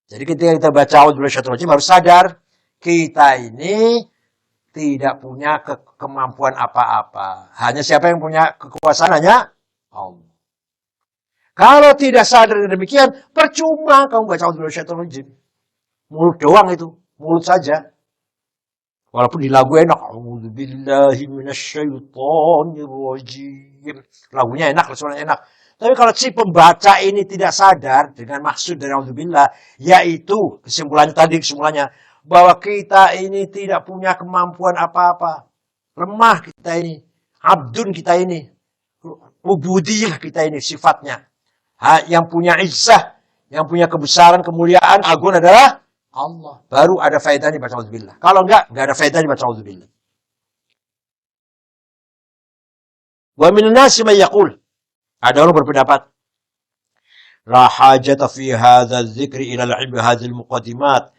Jadi ketika kita baca a'udzubillahi minasyaitonir rajim harus sadar kita ini tidak punya kemampuan apa-apa. Hanya siapa yang punya kekuasaan, hanya Allah. Kalau tidak sadar demikian, percuma kamu baca a'udzubillahi minasyaitonir rajim. Mulut doang itu, mulut saja. Walaupun di lagu enak, a'udzubillahi minasyaitonir rajim. Lagunya enak, suaranya enak. Tapi kalau si pembaca ini tidak sadar dengan maksud dari a'udzubillah, yaitu kesimpulannya bahwa kita ini tidak punya kemampuan apa-apa. Lemah kita ini, abdun kita ini, ubudiyah kita ini sifatnya. Yang punya izzah, yang punya kebesaran, kemuliaan, agung adalah Allah. Baru ada faedahnya baca auzubillah. Kalau enggak ada faedahnya baca auzubillah. Wa minan nasi may yaqul. Ada orang berpendapat, la hajata fi hadha adh-dhikri ila al-'ilm hadhihi al-muqaddimat.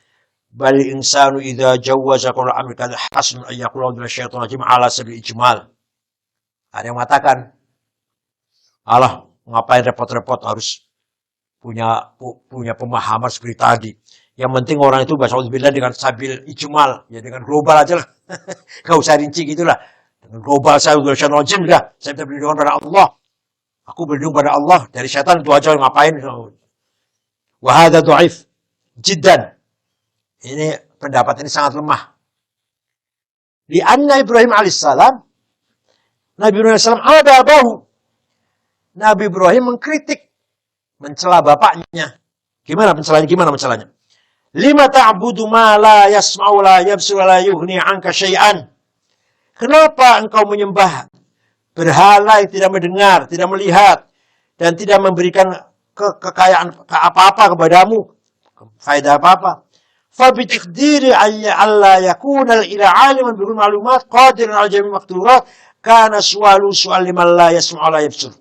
Bal insanu idza jawwaza qawla amrika hasan an yaqula minasyaitonir rajim ala sabil ijmal. Ada yang mengatakan, alah, ngapain repot-repot harus punya pemahaman seperti tadi. Yang penting orang itu baca auzubillah dengan sabil ijmal, ya dengan global aja lah. Gak usah rinci gitulah. Dengan global saya udah syaitan dah. Saya minta perlindungan pada Allah. Aku berlindung pada Allah dari setan, itu aja ngapain. Wa hadza dhaif jiddan. Ini pendapat ini sangat lemah. Lianna Ibrahim alaihissalam, Nabi Ibrahim alaihissalam ada bahu. Nabi Ibrahim mengkritik, mencela bapaknya. Gimana mencelanya? Lima ta'budu ma la yasma'u la yabsuru la yughni 'anka syai'an. Kenapa engkau menyembah berhala yang tidak mendengar, tidak melihat, dan tidak memberikan kekayaan apa-apa kepadamu, faedah apa-apa? Fa bi taqdiri alla yakuna ila 'aliman bil ma'lumat qadiran 'ala jami' maqdurat kana su'alu su'al liman la yasma'u la yabsur.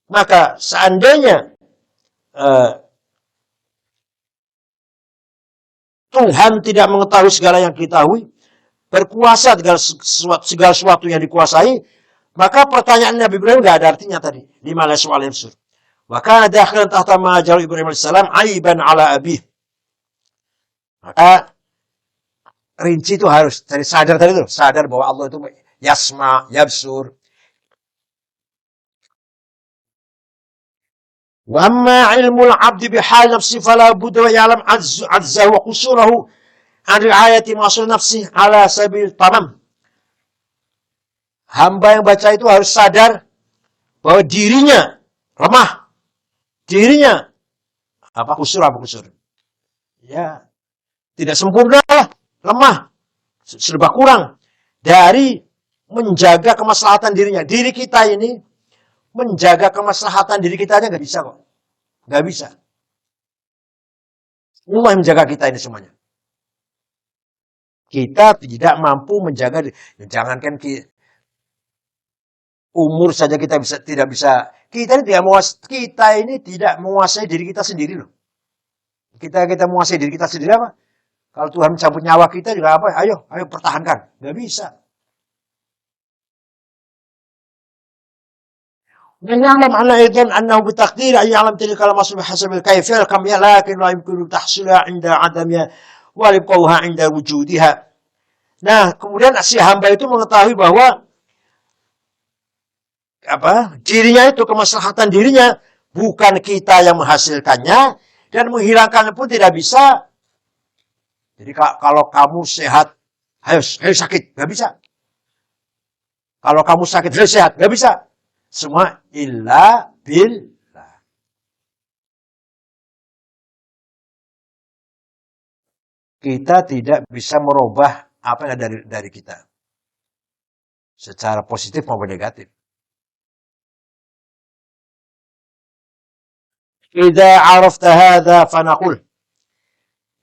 Maka seandainya Tuhan tidak mengetahui segala yang diketahui, berkuasa segala sesuatu yang dikuasai, maka pertanyaan Nabi Ibrahim tidak ada artinya tadi. Lima la soal yabsur. Wa kana dakhilan tahta ma jaru Ibrahim alaihissalam aiban ala abih. Maka rinci itu harus dari sadar bahwa Allah itu yasma, yabsur. Wa amma ilmul abdi bihal nafsi fala budda wa ya'lam azza wa qusurahu an riayati masul nafsi ala sabil tamam. Hamba yang baca itu harus sadar bahwa dirinya lemah. Dirinya kusur. Ya, tidak sempurna lah, lemah. Serba kurang dari menjaga kemaslahatan dirinya. Diri kita ini menjaga kemaslahatan diri kita aja nggak bisa kok. Nggak bisa. Allah yang menjaga kita ini semuanya. Kita tidak mampu menjaga, jangankan umur saja kita tidak bisa. Kita ini tidak menguasai diri kita sendiri loh. Kita menguasai diri kita sendiri apa? Kalau Tuhan mencabut nyawa kita juga apa? Ayo pertahankan. Nggak bisa. ونعلم أن أيضا أنه بتقدير أن يعلم تلك المصلحة بحسب الكيفية الكمية لكن لا يمكن تحصيلها عند عدمها ولبقوها عند وجودها. Nah, kemudian si hamba itu mengetahui bahwa dirinya itu kemaslahatan dirinya, bukan kita yang menghasilkannya, dan menghilangkannya pun tidak bisa. Jadi kalau kamu sehat, ayo sakit, nggak bisa. Kalau kamu sakit, ayo sehat, nggak bisa. Semua illa billah. Kita tidak bisa merubah apa yang ada dari kita. Secara positif maupun negatif. إذا عرفت هذا فنقول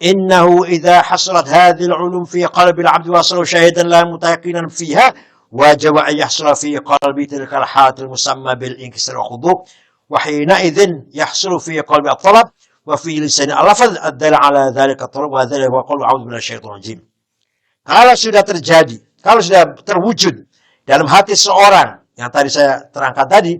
إنه إذا حصلت هذه العلوم في قلب العبد وصل شاهدا لا متيقنا فيها وجب أن يحصل في قلب تلك الحالة المسمى بالانكسار والخضوع وحينئذ يحصل في قلب الطلب وفي لسان اللفظ الدال على ذلك الطلب وذلك وقول أعوذ بالله الشيطان الرجيم. Kalau sudah terjadi, kalau sudah terwujud dalam hati seorang yang tadi saya terangkan tadi,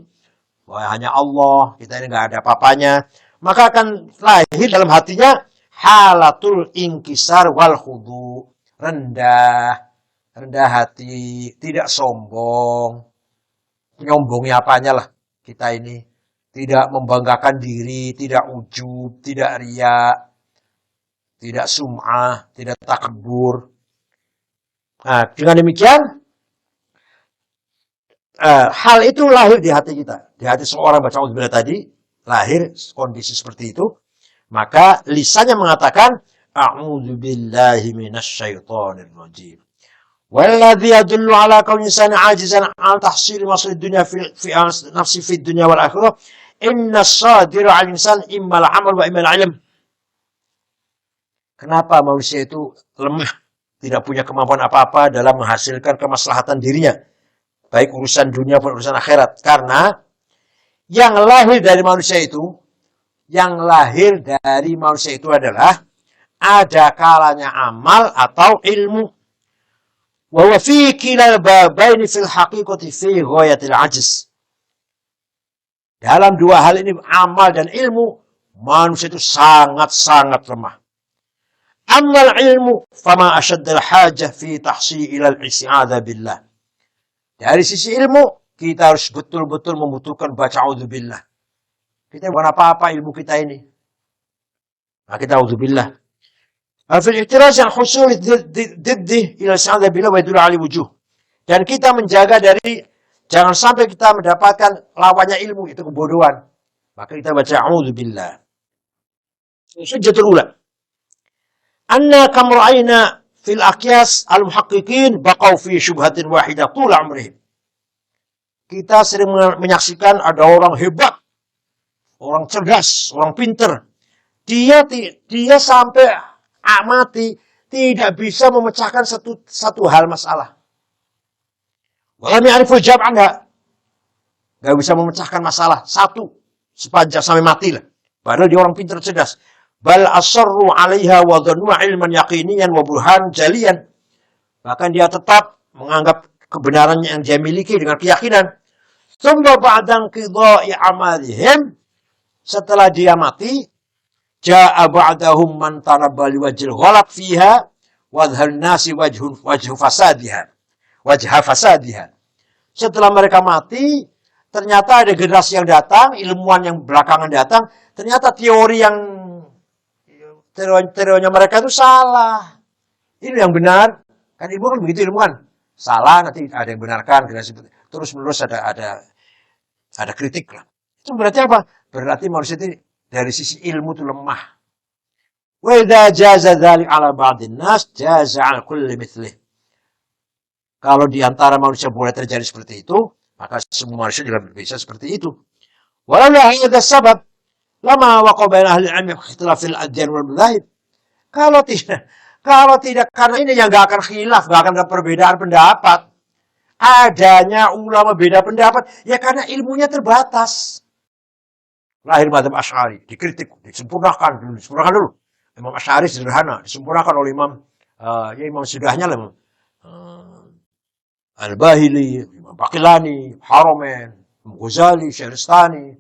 bahwa hanya Allah, kita ini nggak ada apa-apanya, maka akan lahir dalam hatinya halatul inkisar wal khudu, rendah hati, tidak sombong. Nyombongnya apanya lah kita ini, tidak membanggakan diri, tidak ujub, tidak riya, tidak sum'ah, tidak takbur. Nah, dengan demikian hal itu lahir di hati kita. Di hati seorang baca auzubillah tadi, lahir kondisi seperti itu. Maka lisannya mengatakan, a'udzubillahi minasyaitonir rajim. Walladzi yadullu ala kauni insani ajizan an tahsil maslahid dunya fi nafsi fid dunya wal akhirah. Inna as-sadira 'ala al-insan imma al-'amal wa imma al-'ilm. Kenapa manusia itu lemah, tidak punya kemampuan apa-apa dalam menghasilkan kemaslahatan dirinya, baik urusan dunia maupun urusan akhirat? Karena yang lahir dari manusia itu adalah ada kalanya amal atau ilmu. Wa huwa fi kilal babaini fil haqiqati fi ghayatil ajz. Dalam dua hal ini, amal dan ilmu, manusia itu sangat-sangat lemah. Ammal ilmu fama asyaddal hajah fi tahsilil isti'adzah billah. Dari sisi ilmu, kita harus betul-betul membutuhkan baca a'udzubillah. Kita bukan apa-apa ilmu kita ini. Nah, kita a'udzubillah. Fil i'tiraz an husul diddi ila isti'adzah billah wa yadullu ala wujuh. Dan kita menjaga dari jangan sampai kita mendapatkan lawannya ilmu, itu kebodohan. Maka kita baca a'udzubillah. Hujjatul ula. Anna kam ra'ayna fil aqyas al-muhaqqiqin baqaw fi syubhatin wahidah tul amrihim. Kita sering menyaksikan ada orang hebat, orang cerdas, orang pinter. Dia sampai mati tidak bisa memecahkan satu hal masalah. Walam ya'riful jawab anha. Gak bisa memecahkan masalah satu sepanjang sampai mati lah. Padahal dia orang pinter cerdas. Bal asarru 'alaiha wa dhannu 'ilman yaqiniyan wa burhan jaliyan. Bahkan dia tetap menganggap kebenarannya yang dia miliki dengan keyakinan. Tsumma ba'da inqidha'i amalihim, setelah dia mati, ja'a ba'dahum man tanabba liwajhil ghalab fiha wa dhal nasi wajhu fasadiha. Wajha fasadiha. Setelah mereka mati, ternyata ada generasi yang datang, ilmuwan yang belakangan datang, ternyata teorinya mereka itu salah. Ini yang benar. Kan ilmu kan begitu ilmuwan. Salah, nanti ada yang benarkan, terus menerus ada kritik lah. Itu berarti apa? Berarti manusia itu dari sisi ilmu itu lemah. Wa idza jaza dzalik 'ala ba'dhin nas jaza 'ala kulli mithlih. Kalau di antara manusia boleh terjadi seperti itu, maka semua manusia juga bisa seperti itu. Walau la hadza sabab lama waqa baina ahli ilmi ikhtilafil adyan wal madhahib. Kalau tidak karena ini yang enggak akan khilaf, enggak akan ada perbedaan pendapat. Adanya ulama beda pendapat ya karena ilmunya terbatas. Lahir mazhab Asy'ari, dikritik, disempurnakan dulu. Imam Asy'ari sederhana, disempurnakan oleh imam sudahnya lah. Al-Bahili, Imam Baqillani, Haramain, Imam Ghazali, Syahristani,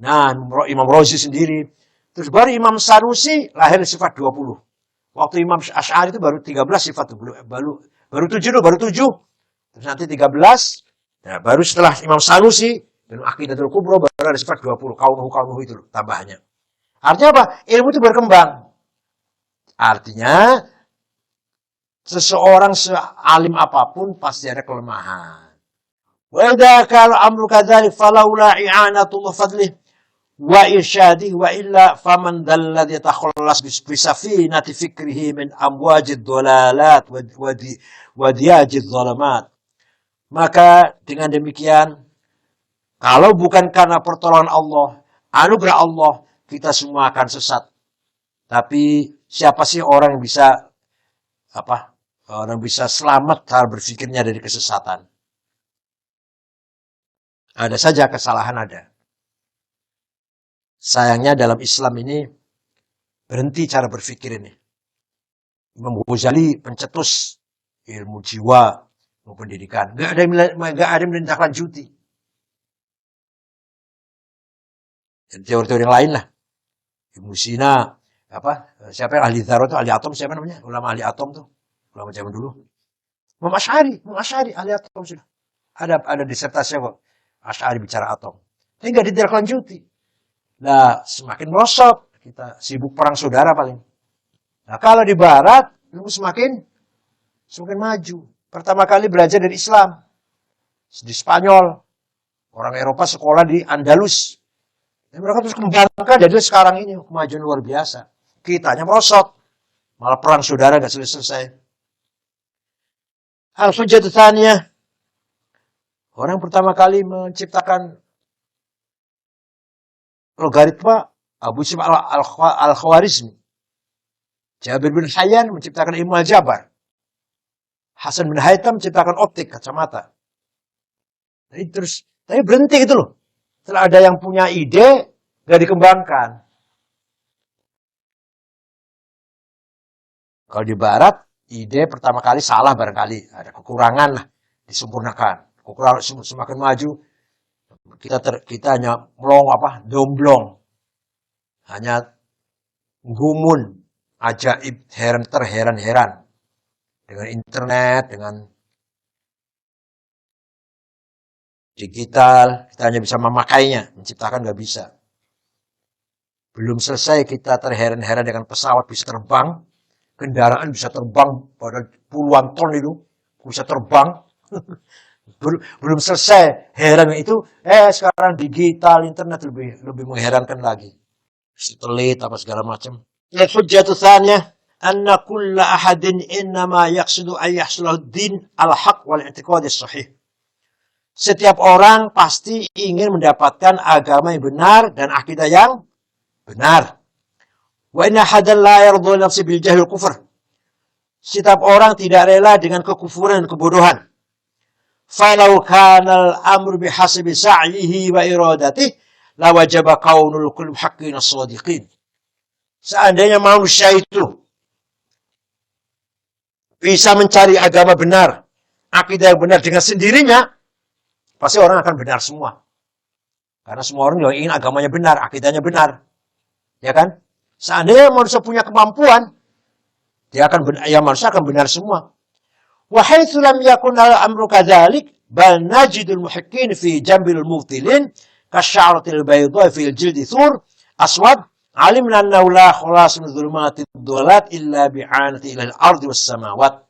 nah Imam Razi sendiri. Terus baru Imam Sanusi lahir sifat 20. Waktu Imam Asy'ari itu baru 13 sifat, baru 7. Terus nanti 13, nah baru setelah Imam Sanusi dan Aqidatul Kubra baru ada sifat 20, kaunuhu itu loh, tambahannya. Artinya apa? Ilmu itu berkembang. Artinya seseorang sealim apapun pasti ada kelemahan. Wa idza kana amru kadzalik falaula i'anatullah fadlih wa irsyadih wa illa faman dalladhi yatakhallas bi safinati fikrihi min amwajid dhalalat wa diyajid dhalamat. Maka dengan demikian, kalau bukan karena pertolongan Allah, anugerah Allah, kita semua akan sesat. Tapi siapa sih orang yang bisa selamat cara berpikirnya dari kesesatan? Ada saja kesalahan ada. Sayangnya dalam Islam ini berhenti cara berpikir ini. Imam Ghazali pencetus ilmu jiwa, pendidikan. Nggak ada yang menindaklanjuti. Dan teori-teori yang lain lah. Ibnu Sina, siapa yang ahli dzarah itu, ahli atom, siapa namanya? Ulama ahli atom tuh. Ulama zaman dulu. Imam Asy'ari ahli atom sudah. Ada disertasi kok. Asy'ari bicara atom. Tapi nggak ditindaklanjuti. Nah, semakin merosot. Kita sibuk perang saudara paling. Nah, kalau di barat, ilmu semakin maju. Pertama kali belajar dari Islam. Di Spanyol. Orang Eropa sekolah di Andalus. Dan mereka terus kembangkan. Jadi sekarang ini kemajuan luar biasa. Kitanya merosot. Malah perang saudara gak selesai. Al-Hujjah Tsaniyah. Orang pertama kali menciptakan logaritma Abu Yusuf Al-Khwarizmi. Jabir bin Hayyan menciptakan ilmu aljabar. Hasan bin Haytham menciptakan optik, kacamata. Tapi berhenti gitu loh. Setelah ada yang punya ide, gak dikembangkan. Kalau di barat, ide pertama kali salah barangkali. Ada kekurangan lah, disempurnakan. Kekurangan semakin maju, kita hanya domblong. hanya gumun, ajaib, terheran-heran dengan internet, dengan digital, kita hanya bisa memakainya, menciptakan nggak bisa. Belum selesai kita terheran-heran dengan pesawat bisa terbang, kendaraan bisa terbang pada puluhan ton itu, bisa terbang. Belum selesai heran itu, sekarang digital, internet lebih mengherankan lagi. Satelit apa segala macam. Al-hujjatu tsaniyah anna kulla ahadin innama yaqsidu an yahsulahu ad-din al-haq wal i'tiqad as-sahih. Setiap orang pasti ingin mendapatkan agama yang benar dan akidah yang benar. Wa inna hadan la yardu nafsi bil jahil kufur. Setiap orang tidak rela dengan kekufuran dan kebodohan. Falau kana al-amru bihasabi sa'yihi wa iradatihi la wajaba kaunul kulli haqqin as-sadiqin. Seandainya manusia itu bisa mencari agama benar, akidah yang benar dengan sendirinya, pasti orang akan benar semua. Karena semua orang yang ingin agamanya benar, akidahnya benar. Ya kan? Seandainya manusia punya kemampuan, manusia akan benar semua. Wa haitsu lam yakun al-amru kadzalik, bal najidul muhaqqiqin fi jambil mubtilin kasya'ratil bayda fi al-jildi thur aswad alimna annahu la khalas min dhulumatid dhalat illa bi'anati ila al-ardi was samawat.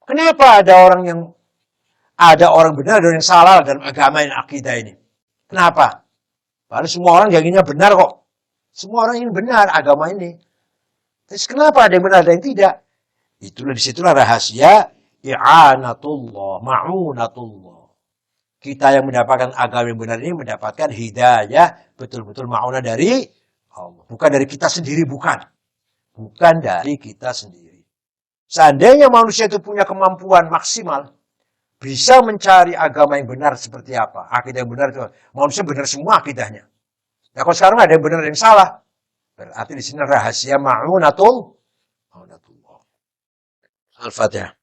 Kenapa ada orang benar dan yang salah dalam agama ini, akidah ini? Kenapa? Padahal semua orang inginnya benar kok. Semua orang ingin benar agama ini. Terus kenapa ada yang benar dan yang tidak? Disitulah rahasia i'anatullah, ma'unatullah. Kita yang mendapatkan agama yang benar ini mendapatkan hidayah, betul-betul ma'unah dari Allah. Bukan dari kita sendiri, bukan. Bukan dari kita sendiri. Seandainya manusia itu punya kemampuan maksimal, bisa mencari agama yang benar seperti apa. Akidah yang benar itu, manusia benar semua akidahnya. Nah, kalau sekarang ada yang benar dan yang salah, berarti di sini rahasia ma'unatullah. Al-Fatihah.